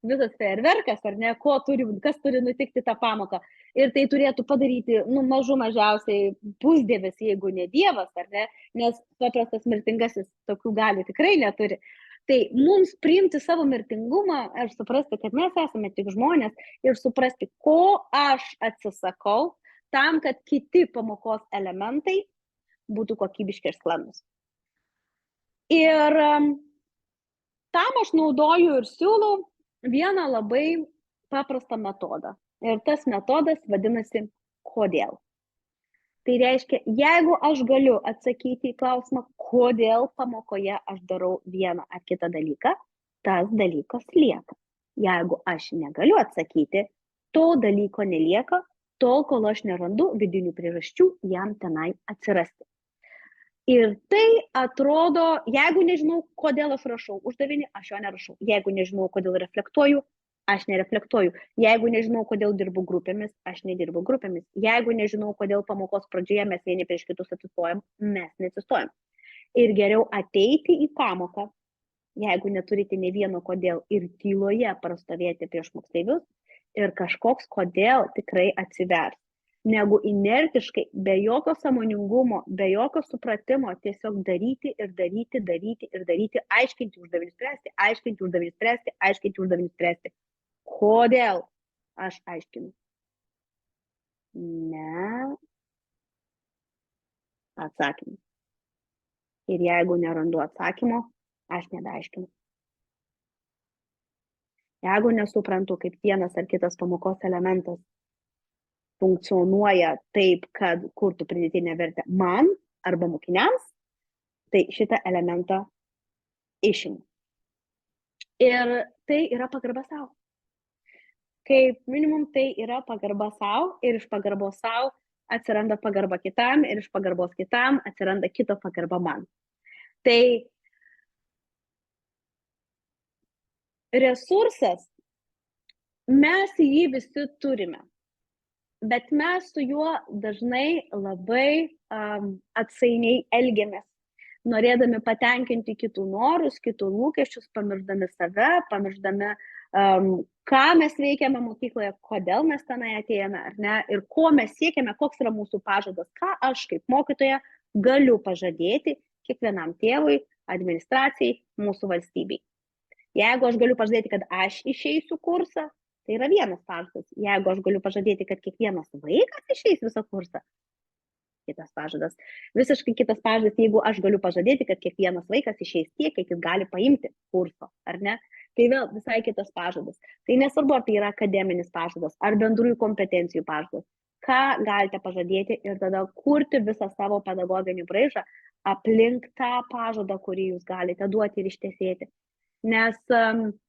visas fejerverkas, ar ne, kas turi nutikti tą pamoką. Ir tai turėtų padaryti, mažų mažiausiai pusdievis, jeigu ne dievas, ar ne, nes paprastas mirtingasis tokių galių tikrai neturi. Tai mums priimti savo mirtingumą ir suprasti, kad mes esame tik žmonės ir suprasti, ko aš atsisakau tam, kad kiti pamokos elementai būtų kokybiški ir sklandus. Ir tam aš naudoju ir siūlau vieną labai paprastą metodą. Ir tas metodas vadinasi kodėl. Tai reiškia, jeigu aš galiu atsakyti į klausimą, kodėl pamokoje aš darau vieną ar kitą dalyką, tas dalykas lieka. Jeigu aš negaliu atsakyti, to dalyko nelieka, tol, kol aš nerandu vidinių priežasčių jam tenai atsirasti. Ir tai atrodo, jeigu nežinau, kodėl aš rašau uždavinį, aš jo nerašau. Jeigu nežinau, kodėl reflektuoju, aš nereflektuoju. Jeigu nežinau, kodėl dirbu grupėmis, aš nedirbu grupėmis. Jeigu nežinau, kodėl pamokos pradžioje mes vieni prieš kitus atsistojam, mes neatsistojam. Ir geriau ateiti į pamoką, jeigu neturite ne vieno kodėl, ir tyloje prastovėti prieš moksleivius, ir kažkoks kodėl tikrai atsivers. Negu inertiškai, be jokio sąmoningumo, be jokio supratimo, tiesiog daryti ir daryti, daryti ir daryti, aiškinti uždavinį spręsti, aiškinti uždavinį spręsti, aiškinti uždavinį spręsti. Kodėl aš aiškinu? Ne. Atsakymą. Ir jeigu nerandu atsakymo, aš nebeaiškinu. Jeigu nesuprantu, kaip vienas ar kitas pamokos elementas funkcionuoja taip, kad kurtų pridėtinę vertę man arba mokiniams, tai šitą elementą išimu. Ir tai yra pagarba savo. Kaip minimum tai yra pagarba savo ir iš pagarbos savo atsiranda pagarba kitam ir iš pagarbos kitam atsiranda kito pagarba man. Tai resursas, mes jį visi turime. Bet mes su juo dažnai labai atsainiai elgiamės, norėdami patenkinti kitų norus, kitų lūkesčius, pamiršdami save, pamiršdami, ką mes veikiame mokykloje, kodėl mes tenai atėjome, ar ne, ir ko mes siekiame, koks yra mūsų pažadas, ką aš kaip mokytoja galiu pažadėti kiekvienam tėvui, administracijai, mūsų valstybei. Jeigu aš galiu pažadėti, kad aš išeisiu kursą, tai yra vienas pažadas. Jeigu aš galiu pažadėti, kad kiekvienas vaikas išeis visą kursą, kitas pažadas. Visiškai kitas pažadas, jeigu aš galiu pažadėti, kad kiekvienas vaikas išeis tiek, kiek jis gali paimti kurso, ar ne? Tai vėl visai kitas pažadas. Tai nesvarbu, ar tai yra akademinis pažadas, ar bendrųjų kompetencijų pažadas. Ką galite pažadėti ir tada kurti visą savo pedagoginį braižą aplink tą pažadą, kurį jūs galite duoti ir ištesėti. Nes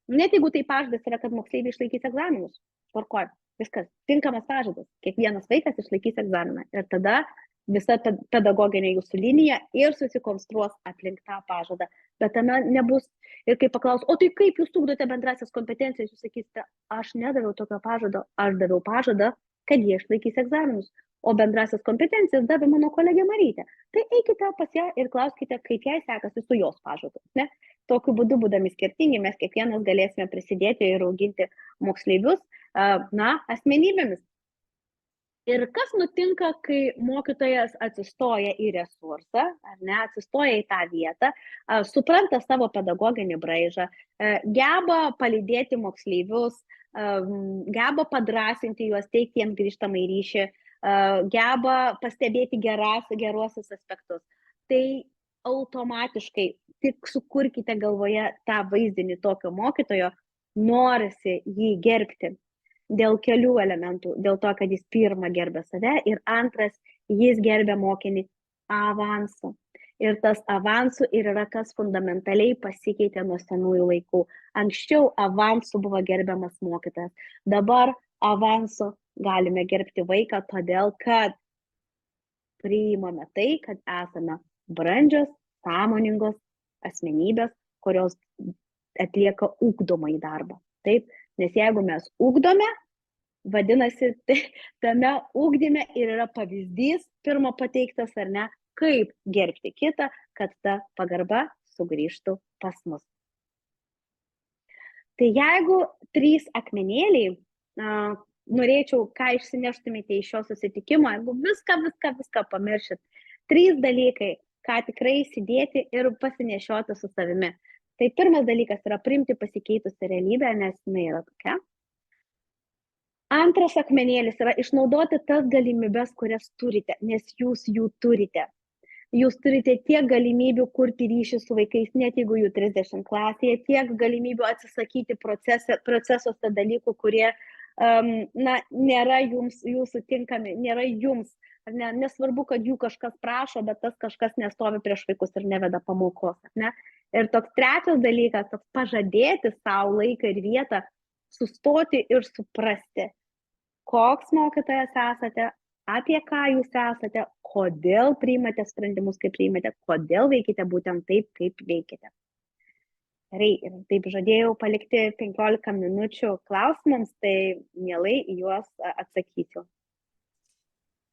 net jeigu tai pažadas yra, kad moksleiviai išlaikys egzaminus, tvarkoj, viskas, tinkamas pažadas, kiekvienas vaikas išlaikys egzaminą ir tada visa pedagoginė jūsų linija ir susikonstruos aplink tą pažadą. Bet tame nebus, ir kai paklaus, o tai kaip jūs ugdote bendrasias kompetencijas, jūs sakysite, aš nedaviau tokio pažado, aš daviau pažadą, kad jie išlaikys egzaminus, o bendrasias kompetencijas davė mano kolegė Marytė. Tai eikite pas ją ir klauskite, kaip jai sekasi su jos pažadu. Ne? Tokiu būdu, būdami skirtingi, mes kiekvienas galėsime prisidėti ir auginti moksleivius, asmenybėmis. Ir kas nutinka, kai mokytojas atsistoja į resursą, ar ne, atsistoja į tą vietą, supranta savo pedagoginį braižą, geba palydėti moksleivius, geba padrasinti juos, teikti jiems grįžtamą ryšį, geba pastebėti geruosius aspektus. Tai automatiškai tik sukurkite galvoje tą vaizdinį tokio mokytojo, norisi jį gerbti. Dėl kelių elementų, dėl to, kad jis pirmą gerbė save ir antras, jis gerbė mokinį avansu. Ir tas avansu ir yra kas fundamentaliai pasikeitė nuo senųjų laikų. Anksčiau avansu buvo gerbiamas mokytojas, dabar avansu galime gerbti vaiką, todėl kad priimame tai, kad esame brandžios, sąmoningos asmenybės, kurios atlieka ugdomąjį darbą. Taip? Nes jeigu mes ugdome, vadinasi, tame ugdyme ir yra pavyzdys pirmo pateiktas, ar ne, kaip gerbti kitą, kad ta pagarba sugrįžtų pas mus. Tai jeigu 3 akmenėliai, norėčiau, ką išsineštumėte iš šio susitikimo, jeigu viską pamiršit, 3 dalykai, ką tikrai įsidėti ir pasinešioti su savimi. Tai pirmas dalykas yra priimti pasikeitusią realybę, nes jinai yra tokia. Antras akmenėlis yra išnaudoti tas galimybes, kurias turite, nes jūs jų turite. jūs turite tiek galimybių kurti ryšį su vaikais, net jeigu jų 30 klasėje, tiek galimybių atsisakyti procesuose dalykų, kurie nėra jūsų tinkami, nėra jums. Ar ne? Nesvarbu, kad jų kažkas prašo, bet tas kažkas nestovi prieš vaikus ir neveda pamokos. Ar ne? Ir toks trečias dalykas, toks pažadėti savo laiką ir vietą, sustoti ir suprasti, koks mokytojas esate, apie ką jūs esate, kodėl priimate sprendimus, kaip priimate, kodėl veikite būtent taip, kaip veikite. Ir taip žadėjau palikti 15 minučių klausimams, tai mielai juos atsakysiu.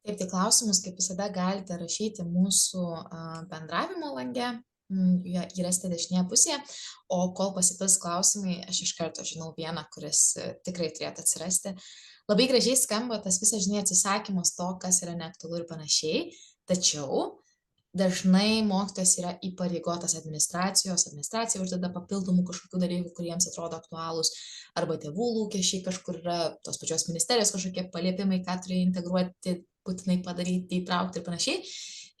Taip, tai klausimus, kaip visada, galite rašyti mūsų bendravimo lange, jį rasite dešinėje pusėje, o kol pasipils klausimai, aš iš karto žinau vieną, kuris tikrai turėtų atsirasti. Labai gražiai skamba tas visas, atsisakymas to, kas yra neaktualu ir panašiai, tačiau dažnai mokytojas yra įpareigotas administracija uždeda papildomų kažkokių dalykų, kuriems atrodo aktualūs, arba tėvų lūkesčiai kažkur yra, tos pačios ministerijos kažkokie paliepimai, ką turi integruoti, būtinai padaryti, įtraukti ir panašiai.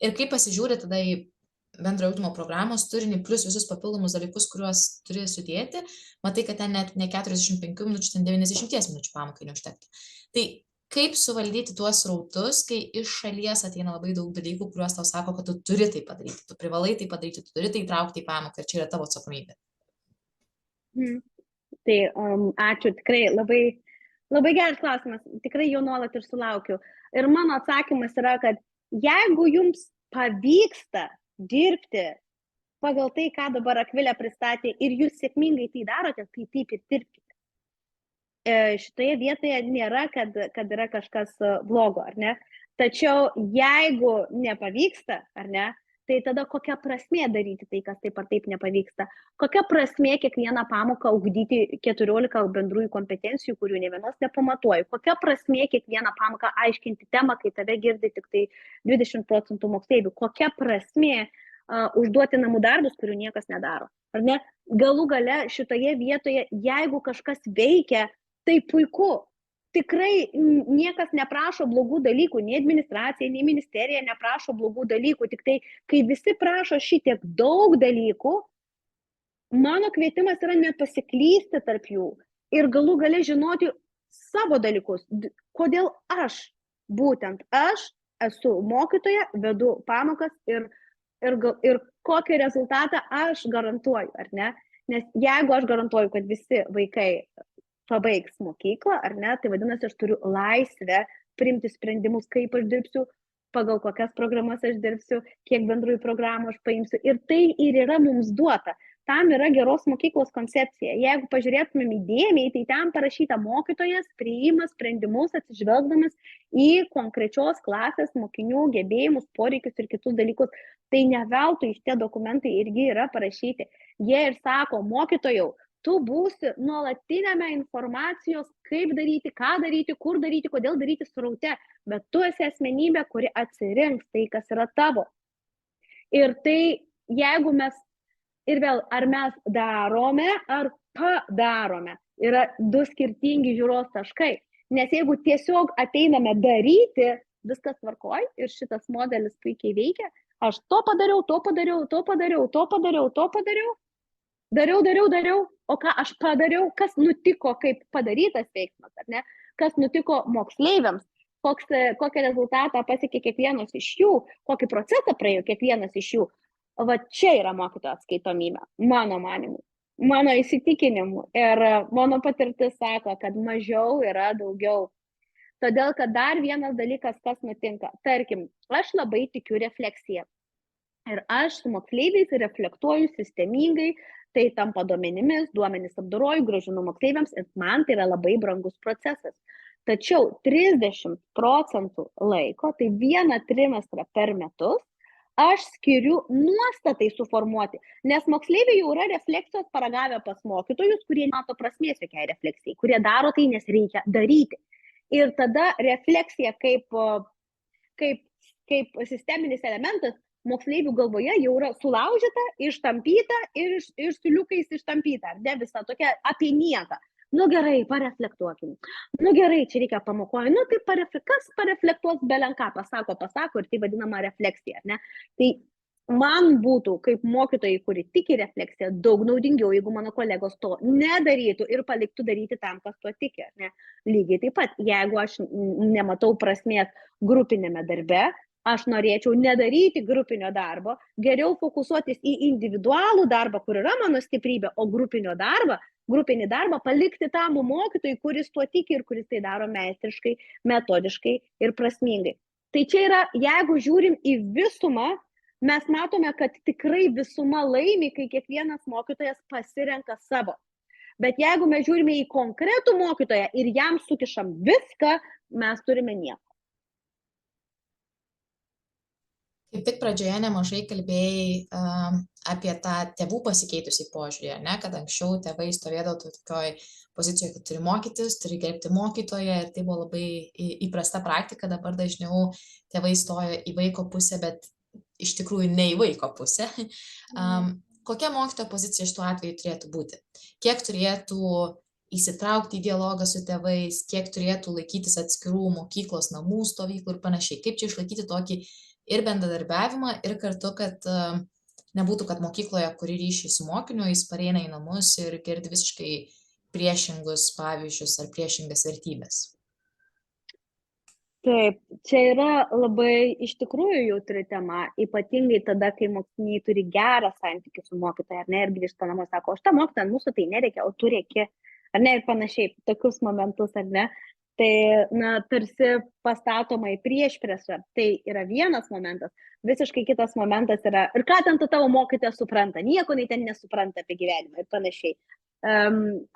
Ir kai pasižiūri tada į bendrojo ugdymo programos turinį, plus visus papildomus dalykus, kuriuos turi sudėti, matai, kad ten net ne 45 minučių, ten 90 minučių pamokai neužtektų. Tai kaip suvaldyti tuos srautus, kai iš šalies ateina labai daug dalykų, kuriuos tau sako, kad tu turi tai padaryti, tu privalai tai padaryti, tu turi tai įtraukti į pamoką ir čia yra tavo atsakomybė. Tai ačiū, tikrai labai, labai geras klausimas, tikrai jo nuolat ir sulaukiu. Ir mano atsakymas yra, kad jeigu jums pavyksta dirbti pagal tai, ką dabar Akvilė pristatė ir jūs sėkmingai tai darote, tai taip ir dirbkite. Šitoje vietoje nėra, kad yra kažkas blogo, ar ne? Tačiau jeigu nepavyksta, ar ne, tai tada kokia prasmė daryti tai, kas taip ar taip nepavyksta? Kokia prasmė kiekvieną pamoką ugdyti 14 bendrųjų kompetencijų, kurių ne vienos nepamatuoju? Kokia prasmė kiekvieną pamoką aiškinti temą, kai tave girdi tik tai 20% moksleivių? Kokia prasmė užduoti namų darbus, kurių niekas nedaro? Ar ne? Galų gale šitoje vietoje, jeigu kažkas veikia, tai puiku. Tikrai niekas neprašo blogų dalykų, nei administracija, nei ministerija neprašo blogų dalykų, tik tai, kai visi prašo šitiek daug dalykų, mano kvietimas yra nepasiklysti tarp jų ir galų gale žinoti savo dalykus. Kodėl būtent aš esu mokytoja, vedu pamokas ir kokį rezultatą aš garantuoju, ar ne? Nes jeigu aš garantuoju, kad visi vaikai pabaigs mokyklą, ar ne, tai vadinasi, aš turiu laisvę priimti sprendimus, kaip aš dirbsiu, pagal kokias programas aš dirbsiu, kiek bendrųjų programų aš paimsiu. Ir tai ir yra mums duota. Tam yra geros mokyklos koncepcija. Jeigu pažiūrėtumėm įdėmiai, tai ten parašyta mokytojas priima sprendimus atsižvelgdamas į konkrečios klasės mokinių gebėjimus, poreikius ir kitus dalykus. Tai ne veltui šitie dokumentai irgi yra parašyti. Jie ir sako, mokytojau, tu būsi nuolatinėme informacijos, kaip daryti, ką daryti, kur daryti, kodėl daryti sraute, bet tu esi asmenybė, kuri atsirinks tai, kas yra tavo. Ir tai, jeigu mes, ir vėl, ar mes darome, ar padarome, yra du skirtingi žiūros taškai. Nes jeigu tiesiog ateiname daryti, viskas tvarkoj ir šitas modelis puikiai veikia, aš to padariau, dariau, o ką aš padariau, kas nutiko kaip padarytas veiksmas, ar ne? Kas nutiko moksleiviams, kokį rezultatą pasiekė kiekvienas iš jų, kokį procesą praėjo kiekvienas iš jų. Va čia yra mokytojo atskaitomybė, mano manimu, mano įsitikinimu. Ir mano patirtis sako, kad mažiau yra daugiau. Todėl, kad dar vienas dalykas, kas nutinka. Tarkim, aš labai tikiu refleksiją. Ir aš su moksleiviais reflektuoju sistemingai, tai tampa duomenimis, duomenis apdoroju, grąžinu moksleiviams ir man tai yra labai brangus procesas. Tačiau 30% laiko, tai vieną trimestrą per metus, aš skiriu nuostatai suformuoti, nes moksleiviai jau yra refleksijos paragavę pas mokytojus, kurie mato prasmės jokiai refleksijai, kurie daro tai, nes reikia daryti. Ir tada refleksija kaip sisteminis elementas moksleivių galvoje jau yra sulaužyta, ištampyta ir siuliukais ištampyta, ar ne visa tokia apie nieką. Nu gerai, pareflektuokim. Nu gerai, čia reikia pamokoje. Nu tai kas pareflektuos belenką, pasako ir tai vadinama refleksija, ne? Tai man būtų, kaip mokytojai, kuri tiki refleksiją, daug naudingiau, jeigu mano kolegos to nedarytų ir paliktų daryti tam, kas tuo tiki. Ne? Lygiai taip pat, jeigu aš nematau prasmės grupinėme darbe, aš norėčiau nedaryti grupinio darbo, geriau fokusuotis į individualų darbą, kur yra mano stiprybė, o grupinį darbą palikti tam mokytojui, kuris tuo tiki ir kuris tai daro meistriškai, metodiškai ir prasmingai. Tai čia yra, jeigu žiūrim į visumą, mes matome, kad tikrai visuma laimi, kai kiekvienas mokytojas pasirenka savo. Bet jeigu mes žiūrime į konkretų mokytoją ir jam sukišam viską, mes turime nieko. Kaip tik pradžioje nemažai kalbėjai apie tą tėvų pasikeitusi požiūrį, ne? Kad anksčiau tėvai stovėdavo tokioj pozicijoje, kad turi mokytis, turi gerbti mokytoją ir tai buvo labai įprasta praktika, dabar dažniau tėvai stoja į vaiko pusę, bet iš tikrųjų ne į vaiko pusę. Kokia mokytojo pozicija šituo atveju turėtų būti? Kiek turėtų įsitraukti į dialogą su tėvais, kiek turėtų laikytis atskirų mokyklos namų stovyklų ir panašiai? Kaip čia išlaikyti tokį ir bendradarbiavimą, ir kartu, kad nebūtų, kad mokykloje, kuri ryšį su mokiniu, jis pareina į namus ir girdi visiškai priešingus pavyzdžius ar priešingas vertybės? Taip, čia yra labai iš tikrųjų jautri tema, ypatingai tada, kai mokiniai turi gerą santykį su mokytoja, ar ne, ir grįžta namo, sako, aš tą mokytoją, mūsų tai nereikia, o tu reikia, ar ne, ir panašiai, tokius momentus, ar ne, tai, na, tarsi pastatoma į priešpriešą, tai yra vienas momentas, visiškai kitas momentas yra, ir ką ten tavo mokytoja supranta, nieko nei ten nesupranta apie gyvenimą ir panašiai.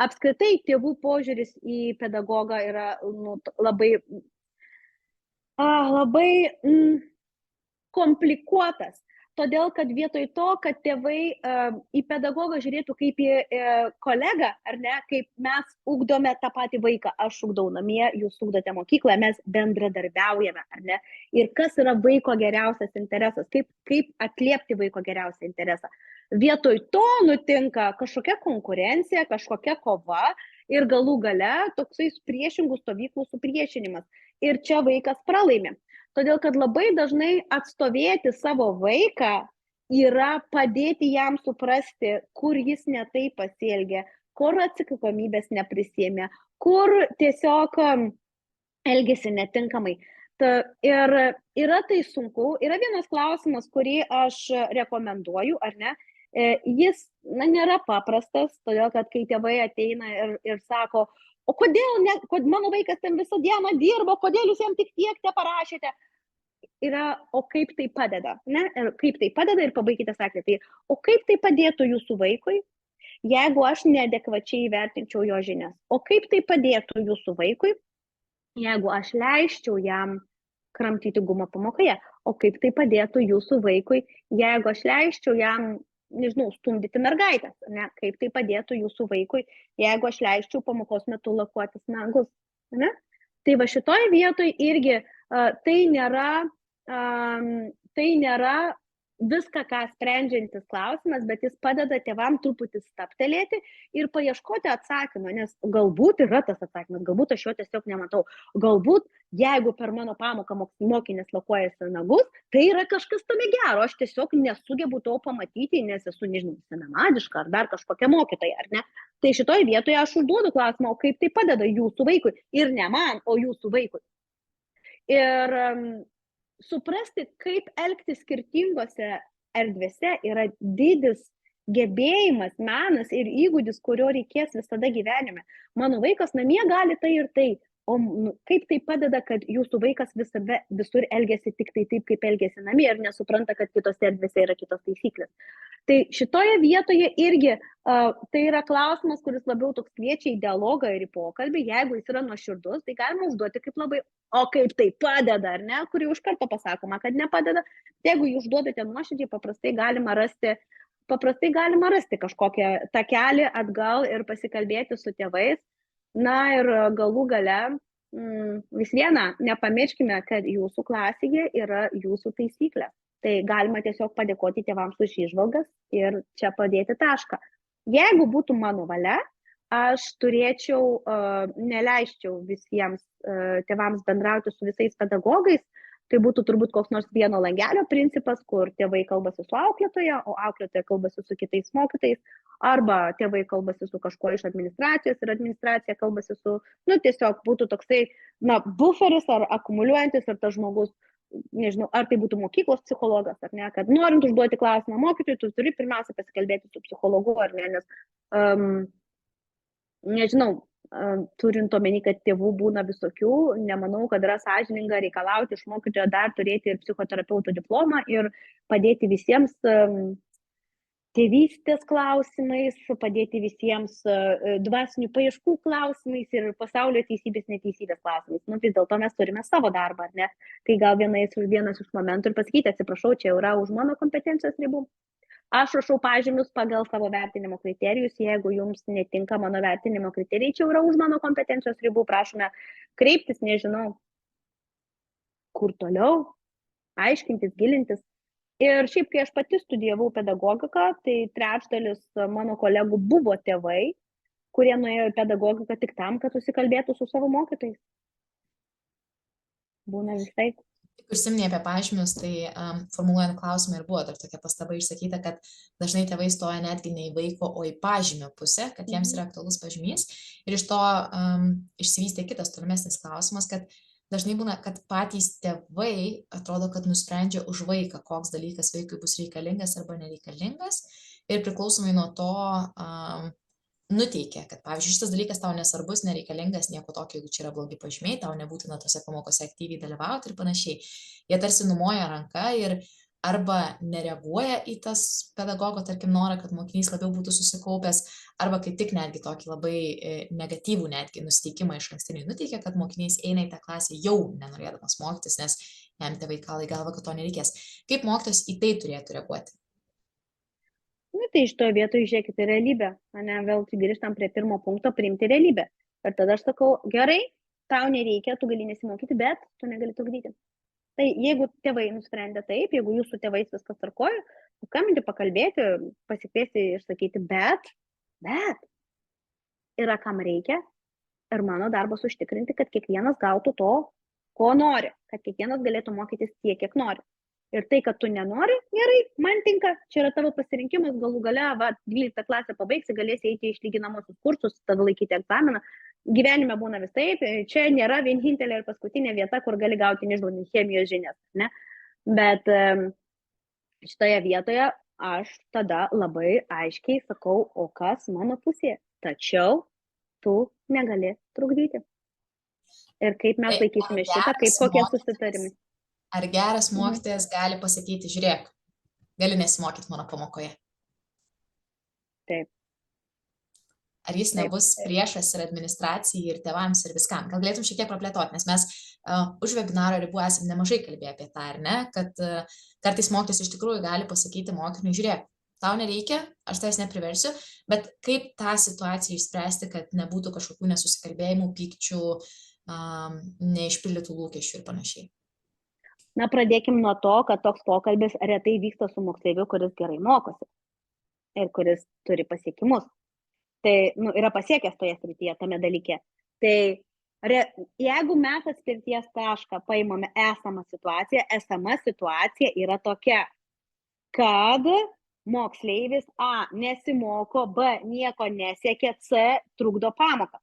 Apskritai, tėvų požiūris į pedagogą yra labai komplikuotas, todėl kad vietoj to, kad tėvai į pedagogą žiūrėtų kaip į kolegą, ar ne, kaip mes ugdome tą patį vaiką, aš ugdau namie, jūs ugdote mokykloje, mes bendradarbiaujame, ar ne, ir kas yra vaiko geriausias interesas, kaip atliepti vaiko geriausią interesą. Vietoj to nutinka kažkokia konkurencija, kažkokia kova ir galų gale toksai priešingų stovyklų supriešinimas. Ir čia vaikas pralaimi. Todėl, kad labai dažnai atstovėti savo vaiką yra padėti jam suprasti, kur jis ne taip pasielgia, kur atsakomybės neprisėmė, kur tiesiog elgesi netinkamai. Ir yra tai sunku. Yra vienas klausimas, kurį aš rekomenduoju, ar ne? Jis nėra paprastas, todėl, kad kai tėvai ateina ir sako, o kodėl mano vaikas ten visą dieną dirbo, kodėl jūs jam tik tiek te parašėte? O kaip tai padeda? Ne? Ir kaip tai padeda ir pabaikite sakyti, o kaip tai padėtų jūsų vaikui, jeigu aš neadekvačiai įvertinčiau jo žinias? O kaip tai padėtų jūsų vaikui, jeigu aš leisčiau jam kramtyti gumą pamokoje? O kaip tai padėtų jūsų vaikui, jeigu aš leisčiau jam, nežinau, stumdyti mergaitės, ne? Kaip tai padėtų jūsų vaikui, jeigu aš leisčiau pamokos metu lakuotis nagus, ne? Tai va šitoj vietoj irgi tai nėra viską, ką sprendžiantis klausimas, bet jis padeda tėvam truputį staptelėti ir paieškoti atsakymą, nes galbūt yra tas atsakymas, galbūt aš jo tiesiog nematau, galbūt jeigu per mano pamoką mokinės lakuojasi nagus, tai yra kažkas tame gero, aš tiesiog nesugebu to pamatyti, nes esu, nežinau, senamadiška ar dar kažkokia mokytoja, ar ne? Tai šitoj vietoje aš užduodu klausimą, o kaip tai padeda jūsų vaikui ir ne man, o jūsų vaikui. Ir suprasti, kaip elgtis skirtingose erdvėse yra didis gebėjimas, menas ir įgūdis, kurio reikės visada gyvenime. Mano vaikas namie gali tai ir tai, o kaip tai padeda, kad jūsų vaikas visur elgiasi tik tai taip, kaip elgiasi namie ir nesupranta, kad kitose erdvėse yra kitos taisyklės. Tai šitoje vietoje irgi tai yra klausimas, kuris labiau toks kviečia į dialogą ir į pokalbį. Jeigu jis yra nuoširdus, tai galima užduoti kaip labai, o kaip tai padeda, ar ne, kurį iš karto pasakoma, kad nepadeda. Jeigu jūs užduodate nuoširdžiai, paprastai galima rasti kažkokią takelį atgal ir pasikalbėti su tėvais. Na ir galų gale vis viena, nepamirškime, kad jūsų klasėje yra jūsų taisyklės. Tai galima tiesiog padėkoti tėvams už įžvalgas ir čia padėti tašką. Jeigu būtų mano valia, aš neleisčiau visiems tėvams bendrauti su visais pedagogais, Tai būtų turbūt koks nors vieno langelio principas, kur tėvai kalbasi su auklėtoja, o auklėtoja kalbasi su kitais mokytais, arba tėvai kalbasi su kažkuo iš administracijos ir administracija kalbasi su, tiesiog būtų toksai, buferis ar akumuliuojantis ir tas žmogus, nežinau, ar tai būtų mokyklos psichologas, ar ne, kad norint užduoti klausimą mokytojui, tu turi pirmiausia pasikalbėti su psichologu, ar ne, nes, nežinau, turint omeny, kad tėvų būna visokių, nemanau, kad yra sąžininga reikalauti iš mokytojo dar turėti ir psichoterapeuto diplomą ir padėti visiems tėvystės klausimais, padėti visiems dvasinių paieškų klausimais ir pasaulio teisybės, neteisybės klausimais. Vis dėlto mes turime savo darbą, ar ne? Tai gal vienas iš momentų ir pasakyti, atsiprašau, čia yra už mano kompetencijos ribų. Aš rašau pažymius pagal savo vertinimo kriterijus, jeigu jums netinka mano vertinimo kriterijai, čia yra už mano kompetencijos ribų, prašome kreiptis, nežinau, kur toliau, aiškintis, gilintis. Ir šiaip, kai aš pati studijavau pedagogiką, tai trečdalis mano kolegų buvo tėvai, kurie nuėjo į pedagogiką tik tam, kad susikalbėtų su savo mokytojais. Būna visai. Užsiminė apie pažymius, tai formuluojant klausimą ir buvo dar tokia pastaba išsakyta, kad dažnai tėvai stoja netgi ne į vaiko, o į pažymio pusę, kad jiems yra aktualus pažymys. Ir iš to išsivystė kitas tolimesnis klausimas, kad dažnai būna, kad patys tėvai atrodo, kad nusprendžia už vaiką, koks dalykas vaikui bus reikalingas arba nereikalingas. Ir priklausomai nuo to nuteikia, kad, pavyzdžiui, šitas dalykas tau nesvarbus, nereikalingas, nieko tokio, jeigu čia yra blogi pažymiai, tau nebūtina tose pamokose aktyviai dalyvauti ir panašiai. Jie tarsi numoja ranką ir arba nereaguoja į tas pedagogo, tarkim, norą, kad mokinys labiau būtų susikaupęs, arba kaip tik netgi tokį labai negatyvų netgi nusteikimą iš ankstiniai nuteikia, kad mokinys eina į tą klasę jau nenorėdamas mokytis, nes jam tėvai kala į galvą, kad to nereikės. Kaip mokytojas į tai turėtų reaguoti? Tai iš to vietoje žiūrėkite realybę, vėl grįžtam prie pirmo punkto, priimti realybę. Ir tada aš sakau, gerai, tau nereikia, tu gali nesimokyti, bet tu negali trukdyti. Tai jeigu tėvai nusprendė taip, jeigu jūsų tėvais viskas tvarkoja, paskambinti, pakalbėti, pasikviesti ir sakyti, bet yra kam reikia ir mano darbas užtikrinti, kad kiekvienas gautų to, ko nori, kad kiekvienas galėtų mokytis tiek, kiek nori. Ir tai, kad tu nenori, gerai, man tinka, čia yra tavo pasirinkimas, galų gale, 12 klasę pabaigsi, galėsi eiti išlyginamosius kursus, tada laikyti egzaminą. Gyvenime būna visaip, čia nėra vienintelė ir paskutinė vieta, kur gali gauti, nežinau, chemijos žinias, ne? Bet šitoje vietoje aš tada labai aiškiai sakau, o kas mano pusėje, tačiau tu negali trukdyti. Ir kaip mes laikysime šitą, kaip kokie susitarimai. Ar geras mokytojas gali pasakyti, žiūrėk, gali nesimokyti mano pamokoje? Taip. Ar jis nebus priešas ir administracijai, ir tėvams, ir viskam? Gal galėtum šiek tiek praplėtoti, nes mes už webinaro ribų esame nemažai kalbėję apie tą, ar ne? Kad kartais mokytojas iš tikrųjų gali pasakyti mokiniui, žiūrėk, tau nereikia, aš tavęs nepriversiu, bet kaip tą situaciją išspręsti, kad nebūtų kažkokių nesusikalbėjimų, pykčių, neišpildytų lūkesčių ir panašiai? Pradėkim nuo to, kad toks pokalbis retai vyksta su moksleiviu, kuris gerai mokosi ir kuris turi pasiekimus. Tai yra pasiekęs toje srityje, tame dalyke. Tai jeigu mes atspirties tašką paimame esama situacija yra tokia, kad moksleivis A nesimoko, B nieko nesiekia, C trukdo pamoką.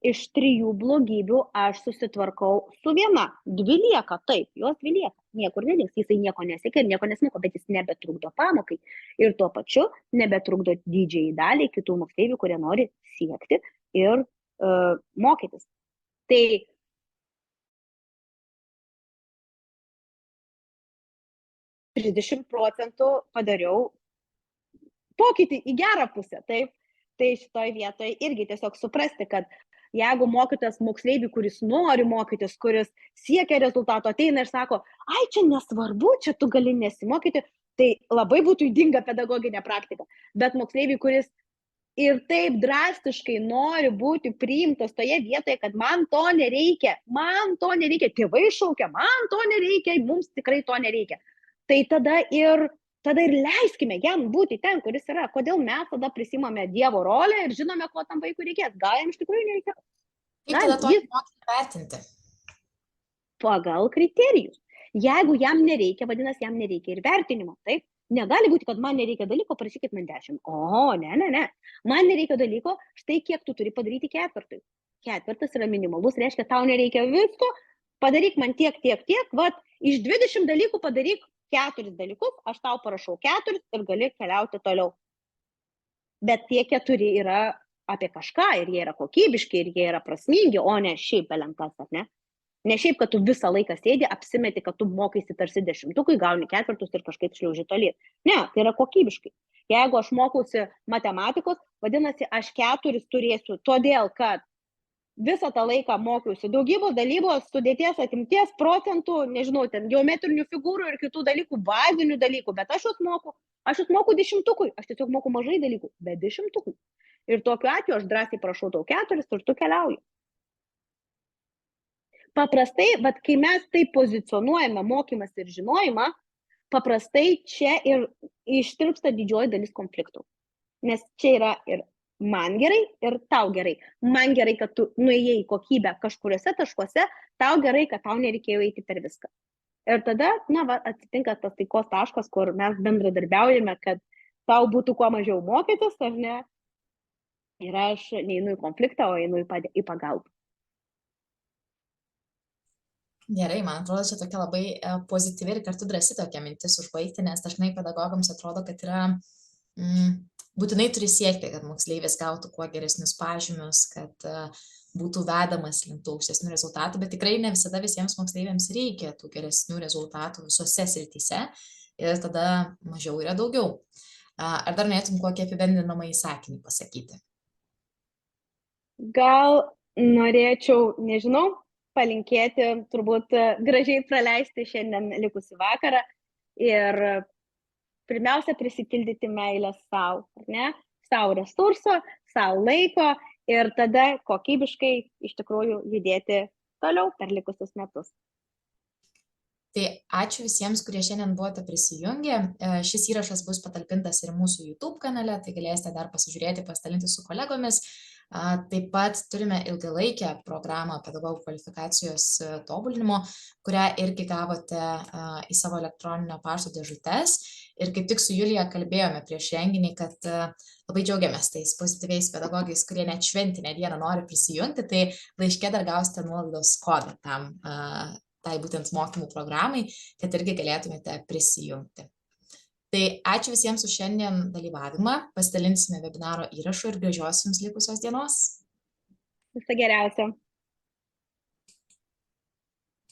Iš 3 blogybių aš susitvarkau su viena. 2 lieka, taip, jos 2 lieka. Niekur nedings, jisai nieko nesiekia ir nieko nesimoko, bet jis nebetrukdo pamokai. Ir tuo pačiu nebetrukdo didžiai daliai kitų moksleivių, kurie nori siekti ir mokytis. Tai 30% padariau pokytį į gerą pusę, taip. Tai šitoj vietoje irgi tiesiog suprasti, kad jeigu mokytojas moksleivį, kuris nori mokytis, kuris siekia rezultato, ateina ir sako, ai, čia nesvarbu, čia tu gali nesimokyti, tai labai būtų ydinga pedagoginė praktika. Bet moksleivį, kuris ir taip drastiškai nori būti priimtas toje vietoje, kad man to nereikia, tėvai šaukia, man to nereikia, mums tikrai to nereikia. Tai tada ir leiskime jam būti ten, kuris yra. Kodėl mes tada prisimame Dievo rolę ir žinome, ko tam vaikui reikės. Gal jam iš tikrųjų nereikia. Kaip tada tokį mokinį vertinti? pagal kriterijus. Jeigu jam nereikia, vadinasi, jam nereikia ir vertinimo, taip? Negali būti, kad man nereikia dalyko, parašykit man 10. O, ne. Man nereikia dalyko, štai kiek tu turi padaryti ketvirtui. Ketvirtas yra minimalus, reiškia, tau nereikia visko, padaryk man tiek, vat, iš 20 dalykų padaryk 4 dalykus, aš tau parašau 4 ir gali keliauti toliau. Bet tie 4 yra apie kažką ir jie yra kokybiški ir jie yra prasmingi, o ne šiaip belenkas, ne? Ne šiaip, kad tu visą laiką sėdi, apsimeti, kad tu mokaisi tarsi 10-ukai, gauni 4 ir kažkaip šliauži tolyn. Ne, tai yra kokybiškai. Jeigu aš mokausi matematikos, vadinasi, aš 4 turėsiu, todėl, kad visą tą laiką mokiausi daugybos, dalybos, sudėties, atimties, procentų, nežinau, ten geometrinių figūrų ir kitų dalykų, bazinių dalykų, bet aš juos moku 10-ukui, aš tiesiog moku mažai dalykų, bet 10-ukui. Ir tokiu atveju aš drąsiai prašau tau 4 ir tu keliauji. Paprastai, bet kai mes tai pozicionuojame mokymas ir žinojimą, paprastai čia ir ištirpsta didžioji dalis konfliktų. Nes čia yra ir man gerai, ir tau gerai. Man gerai, kad tu nuėjai į kokybę kažkuriuose taškuose, tau gerai, kad tau nereikėjo eiti per viską. Ir tada, atsitinka tas taikos taškas, kur mes bendradarbiaujame, kad tau būtų kuo mažiau mokytis, ar ne? Ir aš neinu į konfliktą, o einu į pagalbą. Gerai, man atrodo, čia tokia labai pozityvi ir kartu drąsi tokia mintis užbaigti, nes dažnai pedagogams atrodo, kad yra būtinai turi siekti, kad moksleivis gautų kuo geresnius pažymius, kad būtų vedamas link tų aukštesnių rezultatų, bet tikrai ne visada visiems moksleiviams reikia tų geresnių rezultatų visose srityse ir tada mažiau yra daugiau. Ar dar norėtum kokį apibendrinamąjį sakinį pasakyti? Gal norėčiau, nežinau, palinkėti, turbūt gražiai praleisti šiandien likusį vakarą ir pirmiausia prisipildyti meilę savo, ne? Savo resurso, savo laiko ir tada kokybiškai iš tikrųjų judėti toliau per likusius metus. Tai ačiū visiems, kurie šiandien buvote prisijungę. Šis įrašas bus patalpintas ir mūsų YouTube kanale, tai galėsite dar pasižiūrėti, pasidalinti su kolegomis. Taip pat turime ilgalaikę programą pedagogų kvalifikacijos tobulinimo, kurią irgi gavote į savo elektroninio pašto dėžutes. Ir kaip tik su Julija kalbėjome prieš renginį, kad labai džiaugiamės tais pozityviais pedagogais, kurie net šventinę dieną nori prisijungti, tai laiške dar gausite nuolaidos kodą tam tai būtent mokymų programai, kad irgi galėtumėte prisijungti. Tai ačiū visiems už šiandien dalyvavimą, pasidalinsime webinaro įrašu ir gražios jums likusios dienos. Viso geriausio.